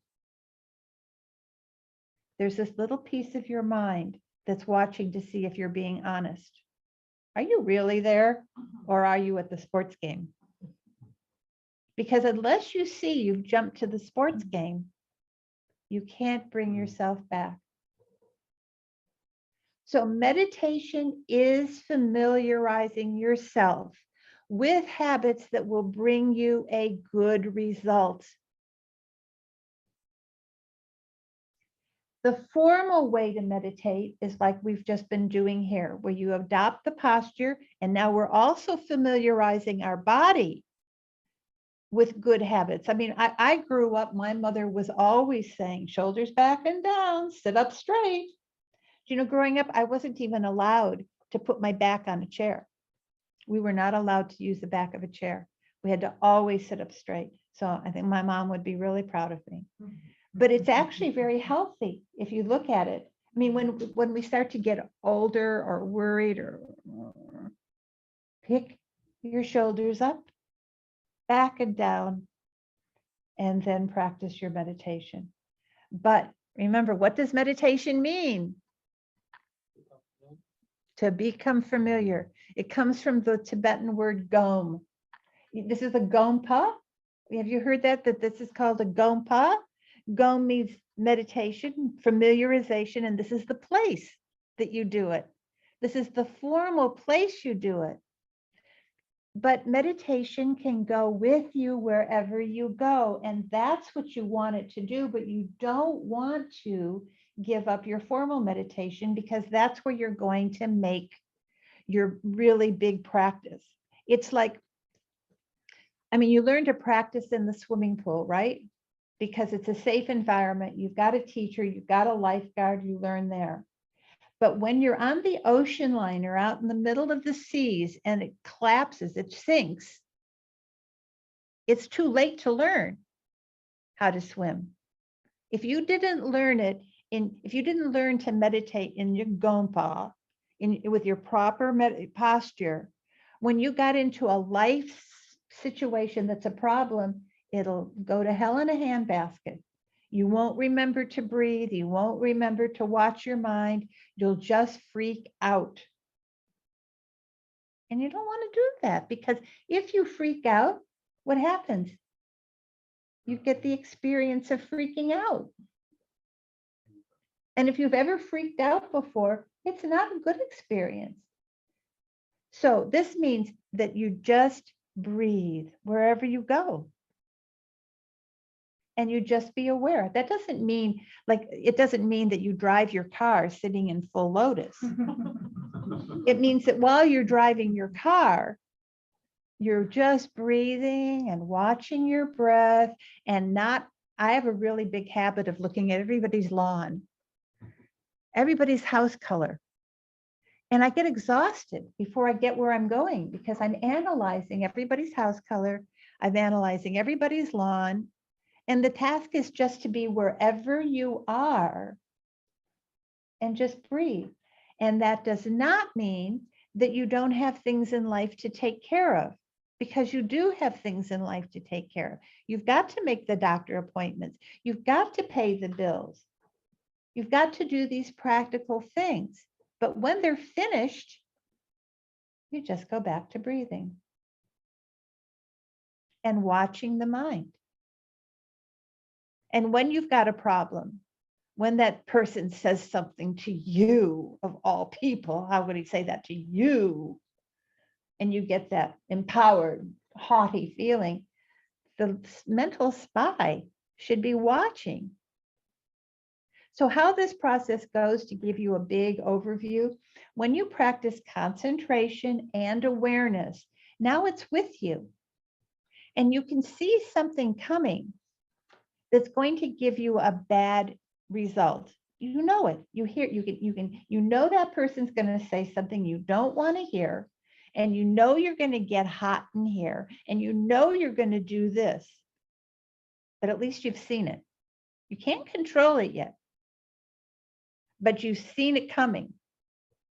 there's this little piece of your mind that's watching to see if you're being honest. Are you really there, or are you at the sports game? Because unless you see you've jumped to the sports game, you can't bring yourself back. So meditation is familiarizing yourself with habits that will bring you a good result. The formal way to meditate is like we've just been doing here, where you adopt the posture, and now we're also familiarizing our body with good habits. I mean, I grew up, my mother was always saying, shoulders back and down, sit up straight. Growing up, I wasn't even allowed to put my back on a chair. We were not allowed to use the back of a chair. We had to always sit up straight. So I think my mom would be really proud of me. But it's actually very healthy if you look at it. I mean, when we start to get older or worried, or pick your shoulders up, back and down, and then practice your meditation. But remember, what does meditation mean? To become familiar. It comes from the Tibetan word gom. This is a gompa. Have you heard that this is called a gompa? Gom means meditation, familiarization, and this is the place that you do it. This is the formal place you do it. But meditation can go with you wherever you go, and that's what you want it to do, but you don't want to give up your formal meditation, because that's where you're going to make your really big practice. It's like, I mean, you learn to practice in the swimming pool, right? Because it's a safe environment. You've got a teacher, you've got a lifeguard, you learn there. But when you're on the ocean liner out in the middle of the seas and it collapses, it sinks, it's too late to learn how to swim. If you didn't learn it, if you didn't learn to meditate in your gompa, with your proper posture, when you got into a life situation that's a problem, it'll go to hell in a handbasket. You won't remember to breathe. You won't remember to watch your mind. You'll just freak out. And you don't want to do that, because if you freak out, what happens? You get the experience of freaking out. And if you've ever freaked out before, it's not a good experience. So this means that you just breathe wherever you go. and you just be aware. That doesn't mean, like, it doesn't mean that you drive your car sitting in full Lotus. It means that while you're driving your car, you're just breathing and watching your breath and not, I have a really big habit of looking at everybody's lawn, everybody's house color. And I get exhausted before I get where I'm going because I'm analyzing everybody's house color. I'm analyzing everybody's lawn. And the task is just to be wherever you are and just breathe. And that does not mean that you don't have things in life to take care of, because you do have things in life to take care of. You've got to make the doctor appointments. You've got to pay the bills. You've got to do these practical things. But when they're finished, you just go back to breathing and watching the mind. And when you've got a problem, when that person says something to you, of all people, how would he say that to you? And you get that empowered, haughty feeling, the mental spy should be watching. So how this process goes, to give you a big overview, when you practice concentration and awareness, now it's with you. And you can see something coming that's going to give you a bad result. You know it. You hear, you know that person's going to say something you don't want to hear, and you know you're going to get hot in here, and you know you're going to do this. But at least you've seen it. You can't control it yet, but you've seen it coming.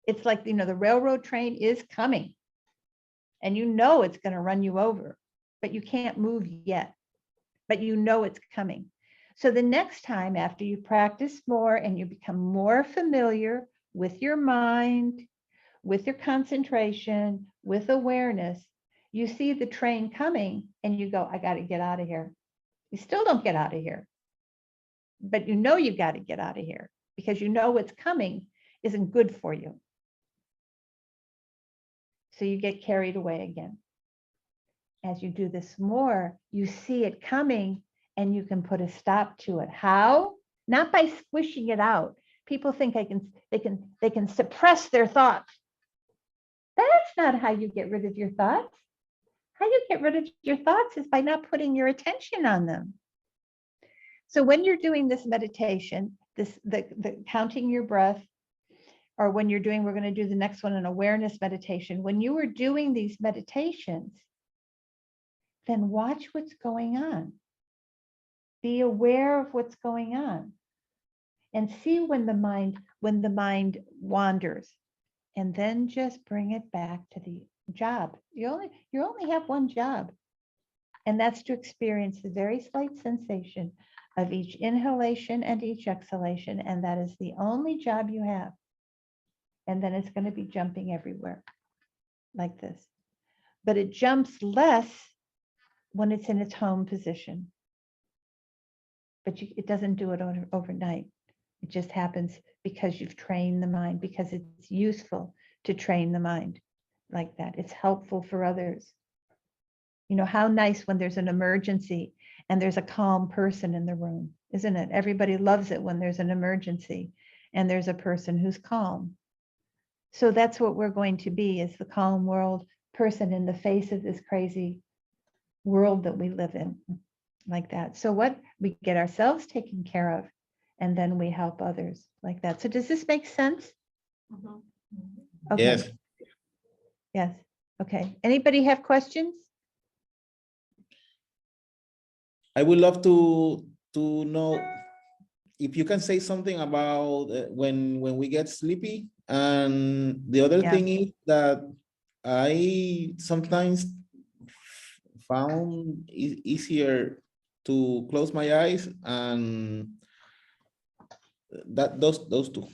It's like, you know, the railroad train is coming, and you know it's going to run you over, but you can't move yet, but you know it's coming. So the next time, after you practice more and you become more familiar with your mind, with your concentration, with awareness, you see the train coming and you go, I got to get out of here. You still don't get out of here, but you know you got to get out of here because you know what's coming isn't good for you. So you get carried away again. As you do this more, you see it coming and you can put a stop to it. How? Not by squishing it out. People think they can suppress their thoughts. That's not how you get rid of your thoughts. How you get rid of your thoughts is by not putting your attention on them. So when you're doing this meditation, the counting your breath, or when you're doing, we're going to do the next one, an awareness meditation. When you are doing these meditations, then watch what's going on. Be aware of what's going on and see when the mind wanders, and then just bring it back to the job. You only have one job, and that's to experience the very slight sensation of each inhalation and each exhalation, and that is the only job you have. And then it's going to be jumping everywhere like this. But it jumps less when it's in its home position. But it doesn't do it overnight. It just happens because you've trained the mind, because it's useful to train the mind like that. It's helpful for others. You know, how nice when there's an emergency and there's a calm person in the room, isn't it? Everybody loves it when there's an emergency and there's a person who's calm. So that's what we're going to be, is the calm world person in the face of this crazy world that we live in, like that. So what we get ourselves taken care of, and then we help others like that. So does this make sense? Okay. Yes. Yes. Okay. Anybody have questions? I would love to know if you can say something about when we get sleepy. And the other Yeah. thing is that I sometimes found it easier to close my eyes, and that those two.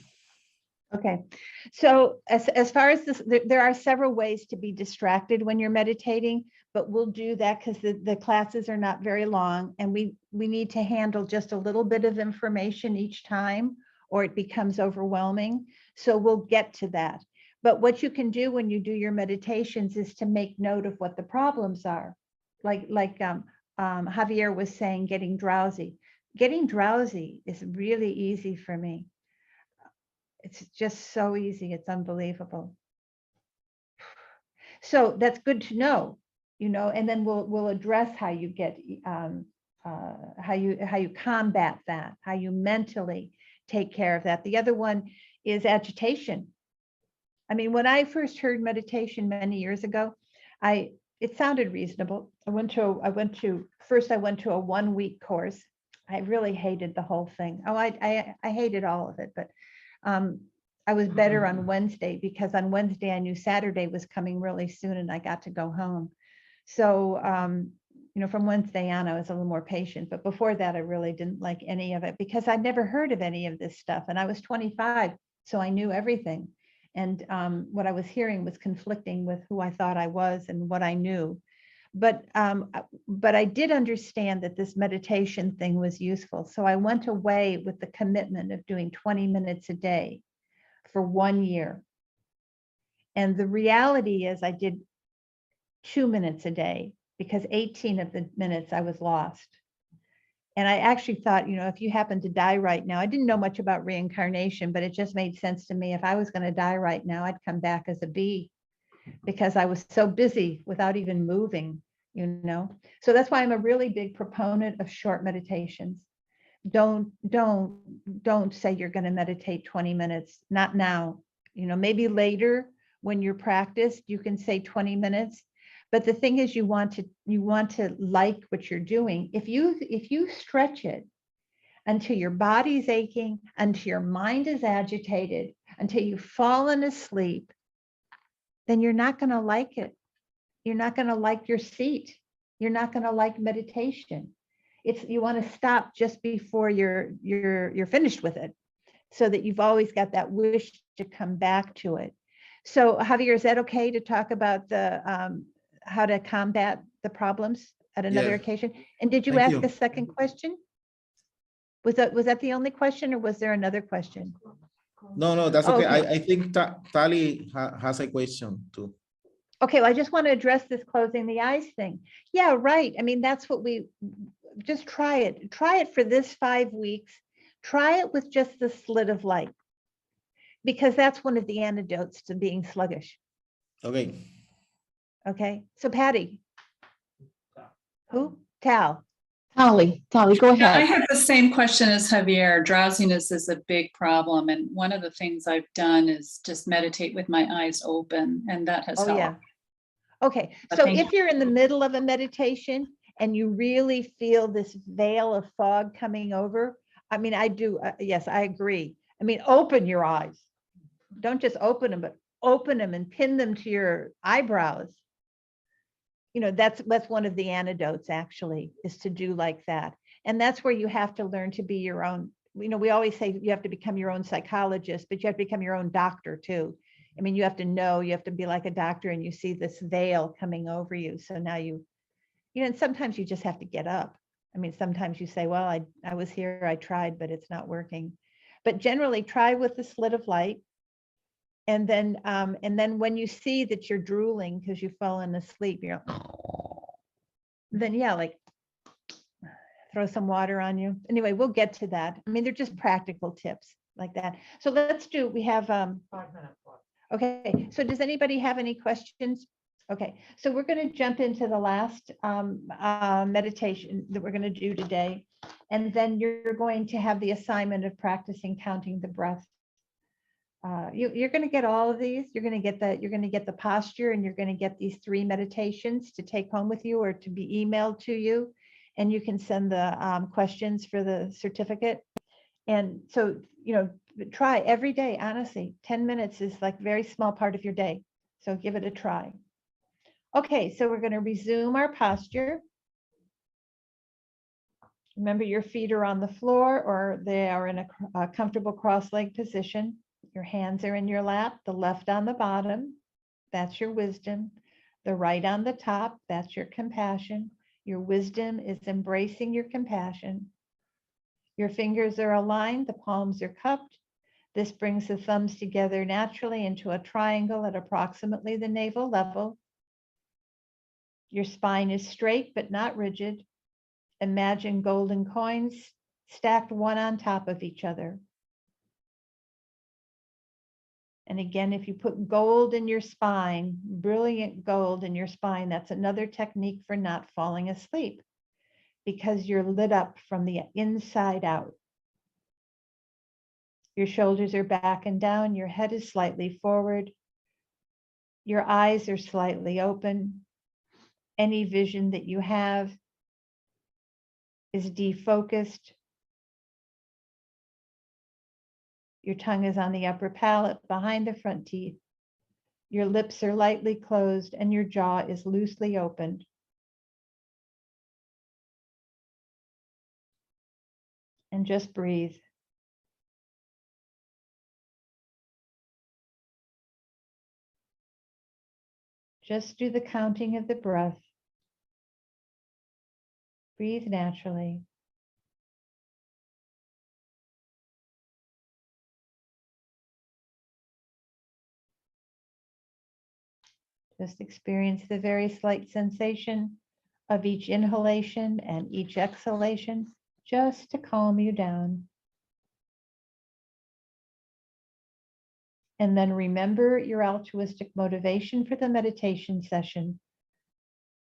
Okay. So as far as this, there are several ways to be distracted when you're meditating, but we'll do that because the classes are not very long, and we need to handle just a little bit of information each time, or it becomes overwhelming. So we'll get to that. But what you can do when you do your meditations is to make note of what the problems are. Like Javier was saying getting drowsy. Getting drowsy is really easy for me. It's just so easy. It's unbelievable. So that's good to know, and then we'll address how you get how you combat that, how you mentally take care of that. The other one is agitation. I mean, when I first heard meditation many years ago, it sounded reasonable. I went to a 1-week course. I really hated the whole thing. Oh, I hated all of it, but I was better on Wednesday because on Wednesday I knew Saturday was coming really soon and I got to go home. So, from Wednesday on, I was a little more patient, but before that, I really didn't like any of it because I'd never heard of any of this stuff. And I was 25, so I knew everything. And what I was hearing was conflicting with who I thought I was and what I knew. But I did understand that this meditation thing was useful. So I went away with the commitment of doing 20 minutes a day for 1 year. And the reality is I did 2 minutes a day because 18 of the minutes I was lost. And I actually thought, if you happen to die right now, I didn't know much about reincarnation, but it just made sense to me. If I was going to die right now, I'd come back as a bee because I was so busy without even moving, So that's why I'm a really big proponent of short meditations. Don't say you're going to meditate 20 minutes, not now. Maybe later when you're practiced, you can say 20 minutes. But the thing is, you want to like what you're doing. If you stretch it until your body's aching, until your mind is agitated, until you've fallen asleep, then you're not going to like it. You're not going to like your seat. You're not going to like meditation. You want to stop just before you're finished with it, so that you've always got that wish to come back to it. So Javier, is that okay to talk about the how to combat the problems at another occasion? And did you Thank ask you. a second question? Was that the only question, or was there another question? No, that's Oh, okay. okay. I think Tali has a question too. Okay, well, I just want to address this closing the eyes thing. Yeah, right. I mean, that's what we just try it. Try it for this 5 weeks. Try it with just the slit of light, because that's one of the antidotes to being sluggish. Okay. Okay, so Patty. Who? Tal. Tali, go Yeah, I ahead. have the same question as Javier. Drowsiness is a big problem. And one of the things I've done is just meditate with my eyes open, and that has Oh, helped. yeah. Okay, But so thank if you're in the middle of a meditation and you really feel this veil of fog coming over, I mean, I do, yes, I agree. I mean, open your eyes. Don't just open them, but open them and pin them to your eyebrows. That's one of the antidotes, actually, is to do like that. And that's where you have to learn to be your own. We always say you have to become your own psychologist, but you have to become your own doctor too. I mean, you have to be like a doctor, and you see this veil coming over you. So now and sometimes you just have to get up. I mean, sometimes you say, well, I was here, I tried, but it's not working. But generally try with the slit of light. And then when you see that you're drooling because you've fallen asleep, then yeah, like throw some water on you. Anyway, we'll get to that. I mean, they're just practical tips like that. So we have 5 minutes left. okay, so does anybody have any questions? Okay, so we're going to jump into the last meditation that we're going to do today. And then you're going to have the assignment of practicing counting the breath. You're going to get all of these. You're going to get the posture, and you're going to get these 3 meditations to take home with you or to be emailed to you. And you can send the questions for the certificate. And so, try every day, honestly. 10 minutes is like a very small part of your day. So give it a try. Okay, so we're going to resume our posture. Remember, your feet are on the floor, or they are in a comfortable cross-legged position. Your hands are in your lap, the left on the bottom. That's your wisdom. The right on the top, that's your compassion. Your wisdom is embracing your compassion. Your fingers are aligned, the palms are cupped. This brings the thumbs together naturally into a triangle at approximately the navel level. Your spine is straight but not rigid. imagine golden coins stacked one on top of each other. And again, if you put gold in your spine, brilliant gold in your spine, that's another technique for not falling asleep because you're lit up from the inside out. Your shoulders are back and down, your head is slightly forward, your eyes are slightly open. Any vision that you have is defocused. Your tongue is on the upper palate behind the front teeth. Your lips are lightly closed and your jaw is loosely opened. And just breathe. Just do the counting of the breath. Breathe naturally. Just experience the very slight sensation of each inhalation and each exhalation, just to calm you down. And then remember your altruistic motivation for the meditation session.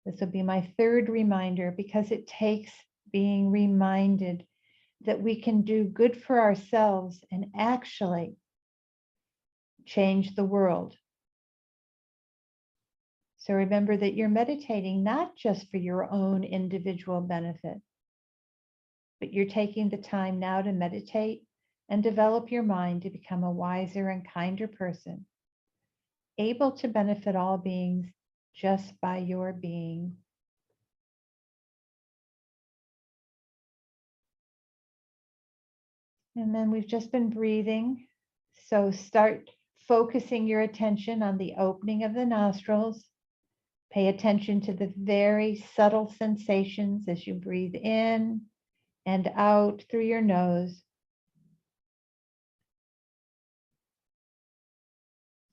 This will be my third reminder because it takes being reminded that we can do good for ourselves and actually change the world. So remember that you're meditating not just for your own individual benefit, but you're taking the time now to meditate and develop your mind to become a wiser and kinder person, able to benefit all beings just by your being. And then we've just been breathing. So start focusing your attention on the opening of the nostrils. Pay attention to the very subtle sensations as you breathe in and out through your nose.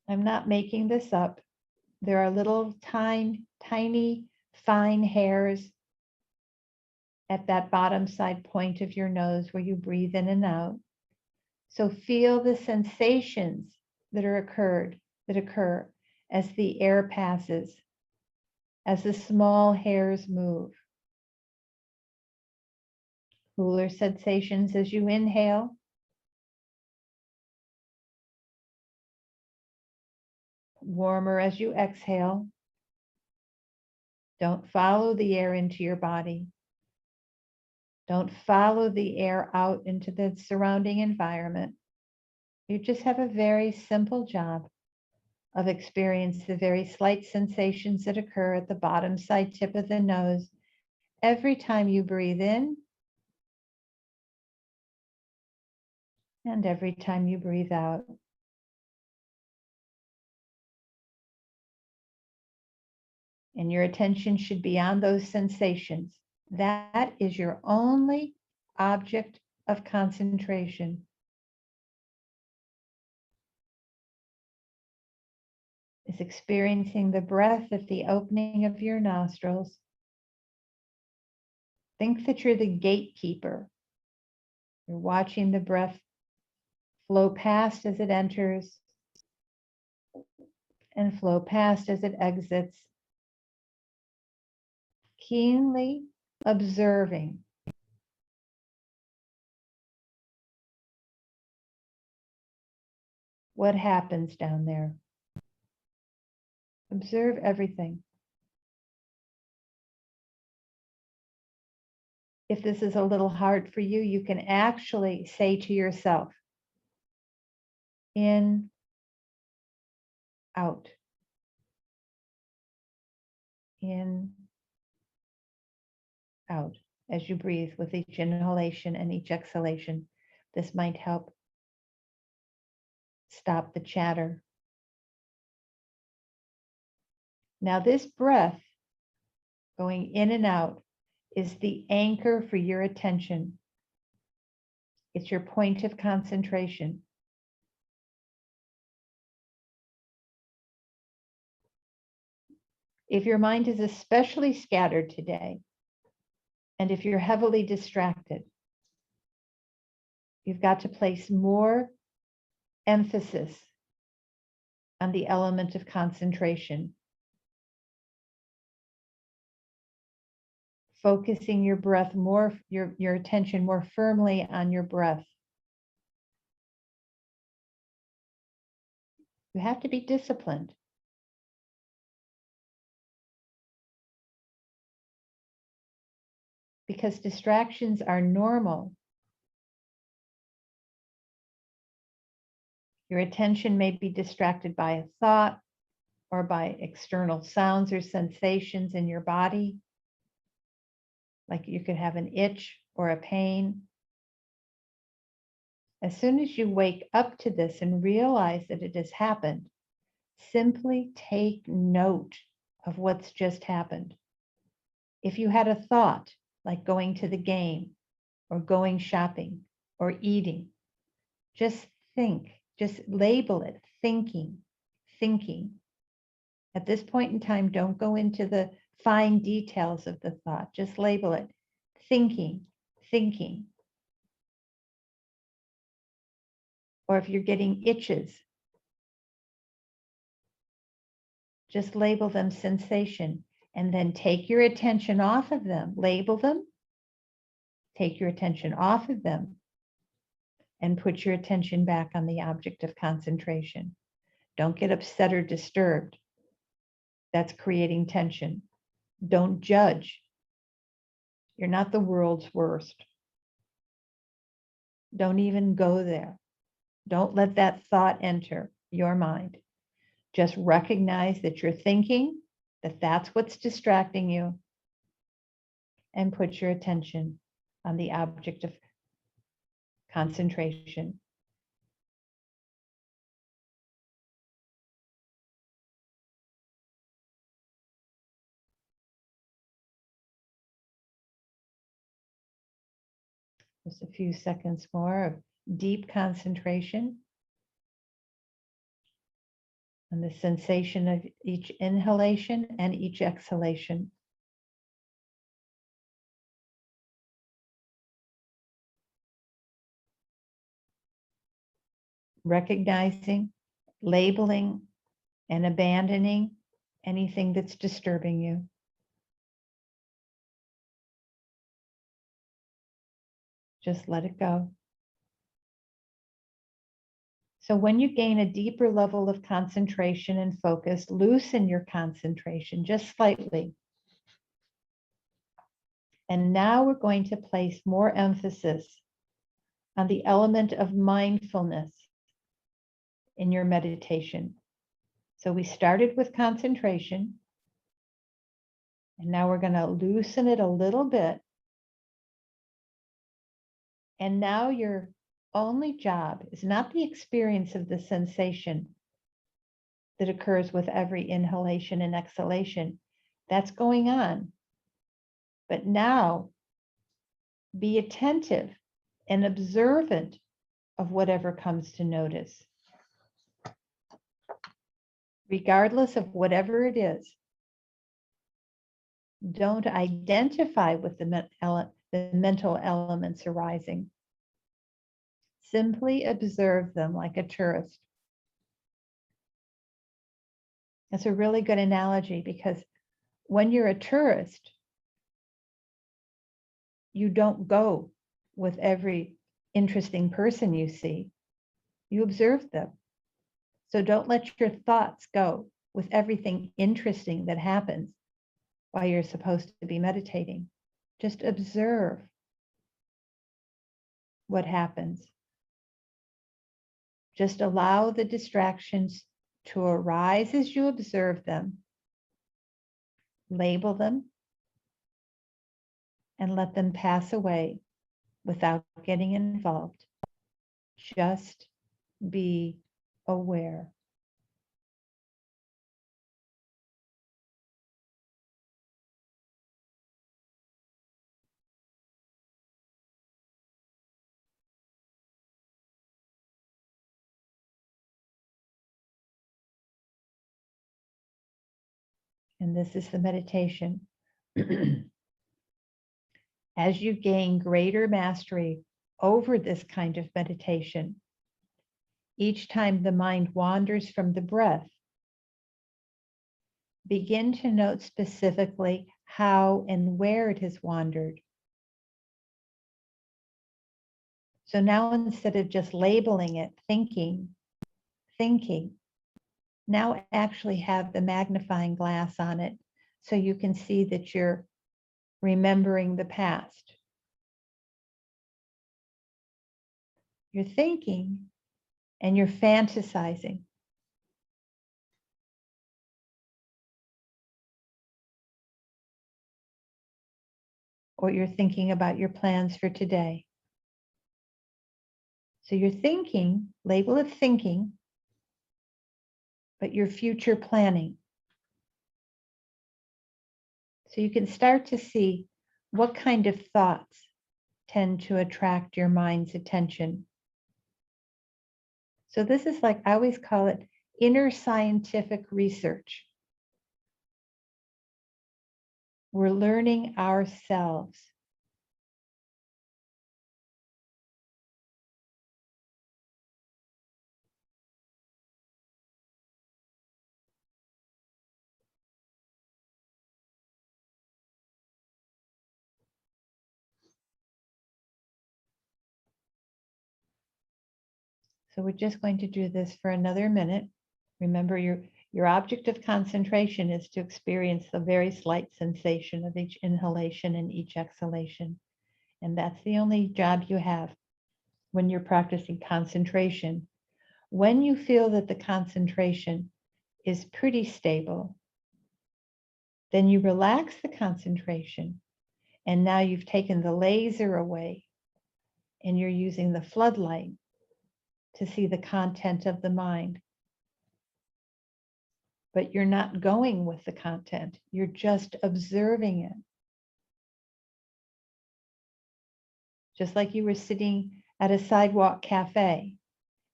I'm not making this up. There are little tiny, fine hairs at that bottom side point of your nose where you breathe in and out. So feel the sensations that occur as the air passes, as the small hairs move. Cooler sensations as you inhale. Warmer as you exhale. Don't follow the air into your body. Don't follow the air out into the surrounding environment. You just have a very simple job of experiencing the very slight sensations that occur at the bottom side tip of the nose every time you breathe in and every time you breathe out. And your attention should be on those sensations. That is your only object of concentration. Is experiencing the breath at the opening of your nostrils. Think that you're the gatekeeper. You're watching the breath flow past as it enters and flow past as it exits. Keenly observing what happens down there. Observe everything. If this is a little hard for you, you can actually say to yourself, in, out, in, out, as you breathe with each inhalation and each exhalation. This might help stop the chatter. Now this breath going in and out is the anchor for your attention. It's your point of concentration. If your mind is especially scattered today, And if you're heavily distracted, you've got to place more emphasis on the element of concentration. Focusing your breath more, your attention more firmly on your breath. You have to be disciplined. Because distractions are normal. Your attention may be distracted by a thought or by external sounds or sensations in your body. Like you could have an itch or a pain. As soon as you wake up to this and realize that it has happened, simply take note of what's just happened. If you had a thought, like going to the game or going shopping or eating, just think, just label it, thinking. At this point in time, don't go into the fine details of the thought, just label it, thinking. Or if you're getting itches, just label them sensation and then take your attention off of them, label them, take your attention off of them and put your attention back on the object of concentration. Don't get upset or disturbed. That's creating tension. Don't judge. You're not the world's worst. Don't even go there. Don't let that thought enter your mind. Just recognize that you're thinking, that that's what's distracting you, and put your attention on the object of concentration. Just a few seconds more of deep concentration on the sensation of each inhalation and each exhalation. Recognizing, labeling, and abandoning anything that's disturbing you. Just let it go. So when you gain a deeper level of concentration and focus, loosen your concentration just slightly. And now we're going to place more emphasis on the element of mindfulness in your meditation. So we started with concentration, and now we're going to loosen it a little bit. And now your only job is not the experience of the sensation that occurs with every inhalation and exhalation. That's going on. But now be attentive and observant of whatever comes to notice. Regardless of whatever it is, don't identify with the mental elements arising. Simply observe them like a tourist. That's a really good analogy because when you're a tourist, you don't go with every interesting person you see. You observe them. So don't let your thoughts go with everything interesting that happens while you're supposed to be meditating. Just observe what happens. Just allow the distractions to arise as you observe them. Label them and let them pass away without getting involved. Just be aware. And this is the meditation. as you gain greater mastery over this kind of meditation, each time the mind wanders from the breath, begin to note specifically how and where it has wandered. So now instead of just labeling it, thinking, now actually have the magnifying glass on it so you can see that you're remembering the past. You're thinking and you're fantasizing. Or you're thinking about your plans for today. So you're thinking, label it thinking, but your future planning. So you can start to see what kind of thoughts tend to attract your mind's attention. So this is like, I always call it inner scientific research. We're learning ourselves. So we're just going to do this for another minute. Remember, your object of concentration is to experience the very slight sensation of each inhalation and each exhalation. And that's the only job you have when you're practicing concentration. When you feel that the concentration is pretty stable, then you relax the concentration. And now you've taken the laser away and you're using the floodlight to see the content of the mind. But you're not going with the content, you're just observing it. Just like you were sitting at a sidewalk cafe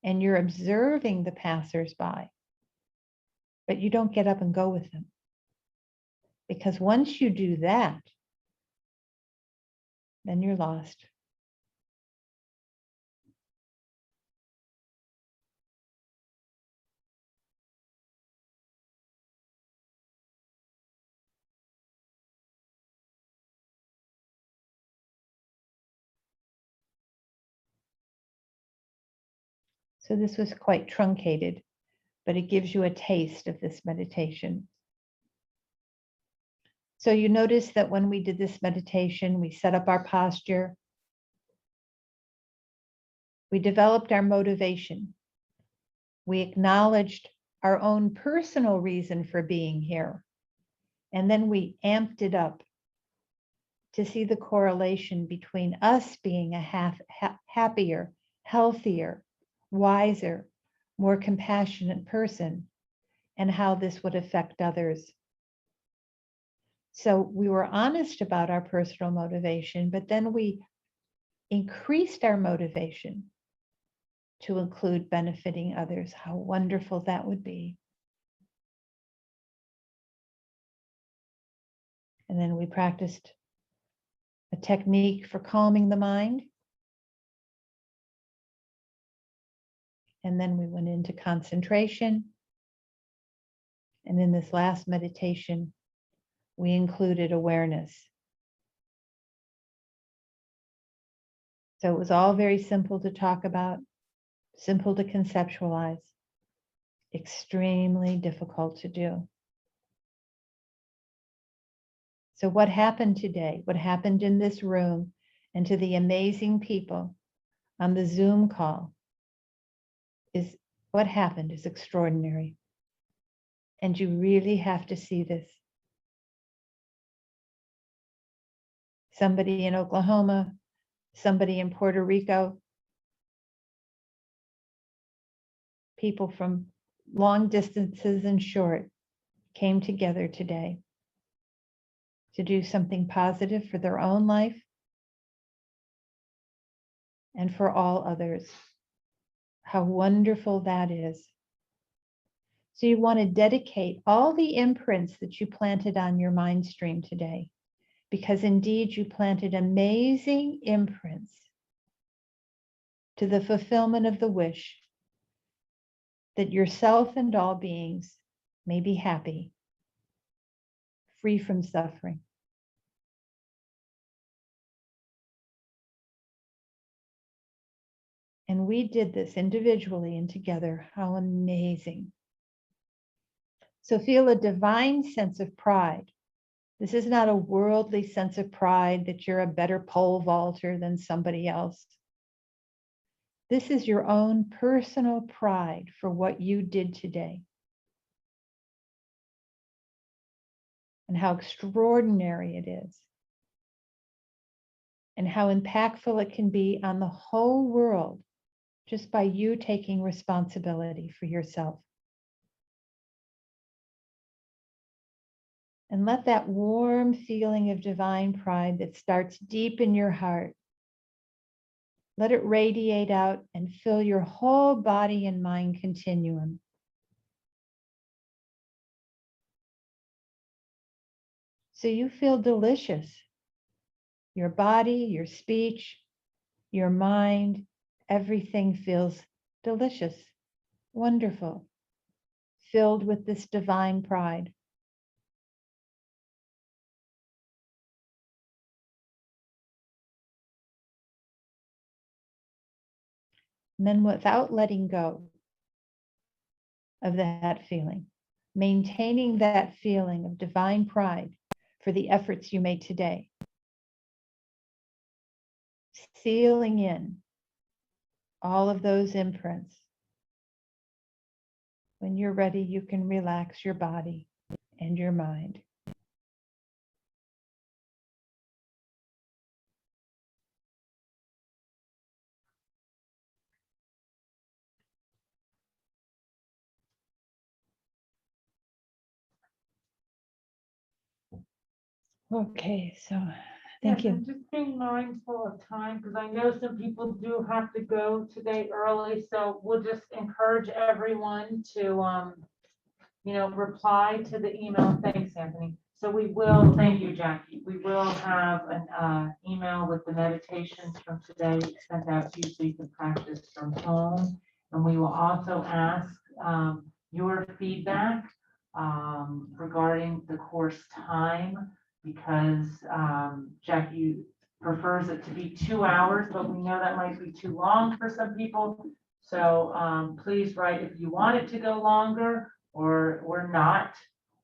and you're observing the passersby, but you don't get up and go with them. Because once you do that, then you're lost. So this was quite truncated, but it gives you a taste of this meditation. So you notice that when we did this meditation, we set up our posture. We developed our motivation. We acknowledged our own personal reason for being here. And then we amped it up to see the correlation between us being a happier, healthier, wiser, more compassionate person, and how this would affect others. So we were honest about our personal motivation, but then we increased our motivation to include benefiting others. How wonderful that would be. And then we practiced a technique for calming the mind. And then we went into concentration. And in this last meditation, we included awareness. So it was all very simple to talk about, simple to conceptualize, extremely difficult to do. So what happened today, what happened in this room, and to the amazing people on the Zoom call is what happened is extraordinary. And you really have to see this. Somebody in Oklahoma, somebody in Puerto Rico, people from long distances and short came together today to do something positive for their own life and for all others. How wonderful that is. So you want to dedicate all the imprints that you planted on your mind stream today. because indeed you planted amazing imprints to the fulfillment of the wish that yourself and all beings may be happy, free from suffering. And we did this individually and together. How amazing. So feel a divine sense of pride. This is not a worldly sense of pride that you're a better pole vaulter than somebody else. This is your own personal pride for what you did today. And how extraordinary it is. And how impactful it can be on the whole world just by you taking responsibility for yourself. And let that warm feeling of divine pride that starts deep in your heart, let it radiate out and fill your whole body and mind continuum. So you feel delicious. Your body, your speech, your mind, everything feels delicious, wonderful, filled with this divine pride. And then without letting go of that feeling, maintaining that feeling of divine pride for the efforts you made today, sealing in all of those imprints. When you're ready, you can relax your body and your mind. Okay, so thank Yes, you. and just being mindful of time, because I know some people do have to go today early, so we'll just encourage everyone to, reply to the email. Thanks, Anthony. So we will, thank you, Jackie. We will have an email with the meditations from today sent out to you so you can practice from home. And we will also ask your feedback regarding the course time, because Jackie prefers it to be 2 hours, but we know that might be too long for some people. So please write if you want it to go longer or not,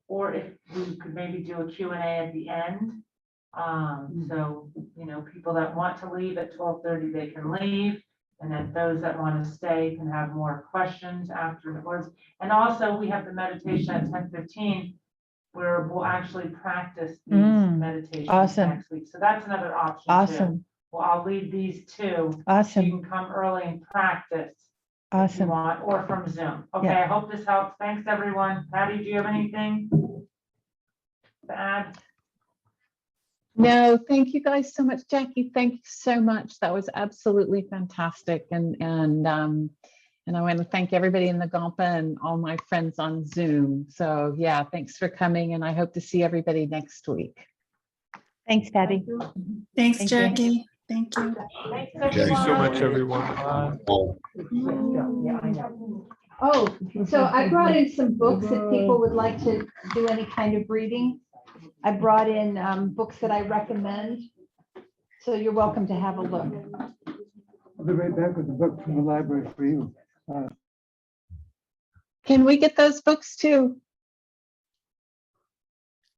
or if we could maybe do a Q&A at the end. So, people that want to leave at 12:30, they can leave. And then those that want to stay can have more questions afterwards. And also we have the meditation at 10:15 where we'll actually practice these meditations awesome. next week. So that's another option too. Awesome. Well, I'll leave these two. So Awesome. you can come early and practice if you Awesome. want, or from Zoom. Okay, Yeah. I hope this helps. Thanks, everyone. Patty, do you have anything to add? No, thank you guys so much. Jackie, thank you so much. That was absolutely fantastic. And I want to thank everybody in the GOMPA and all my friends on Zoom. So yeah, thanks for coming, and I hope to see everybody next week. Thanks, Patty. Thanks, Thank you. Jackie. Thank you. Thanks, Thank you so much, everyone. Oh, so I brought in some books if people would like to do any kind of reading. I brought in books that I recommend. So you're welcome to have a look. I'll be right back with the book from the library for you. Can we get those books too?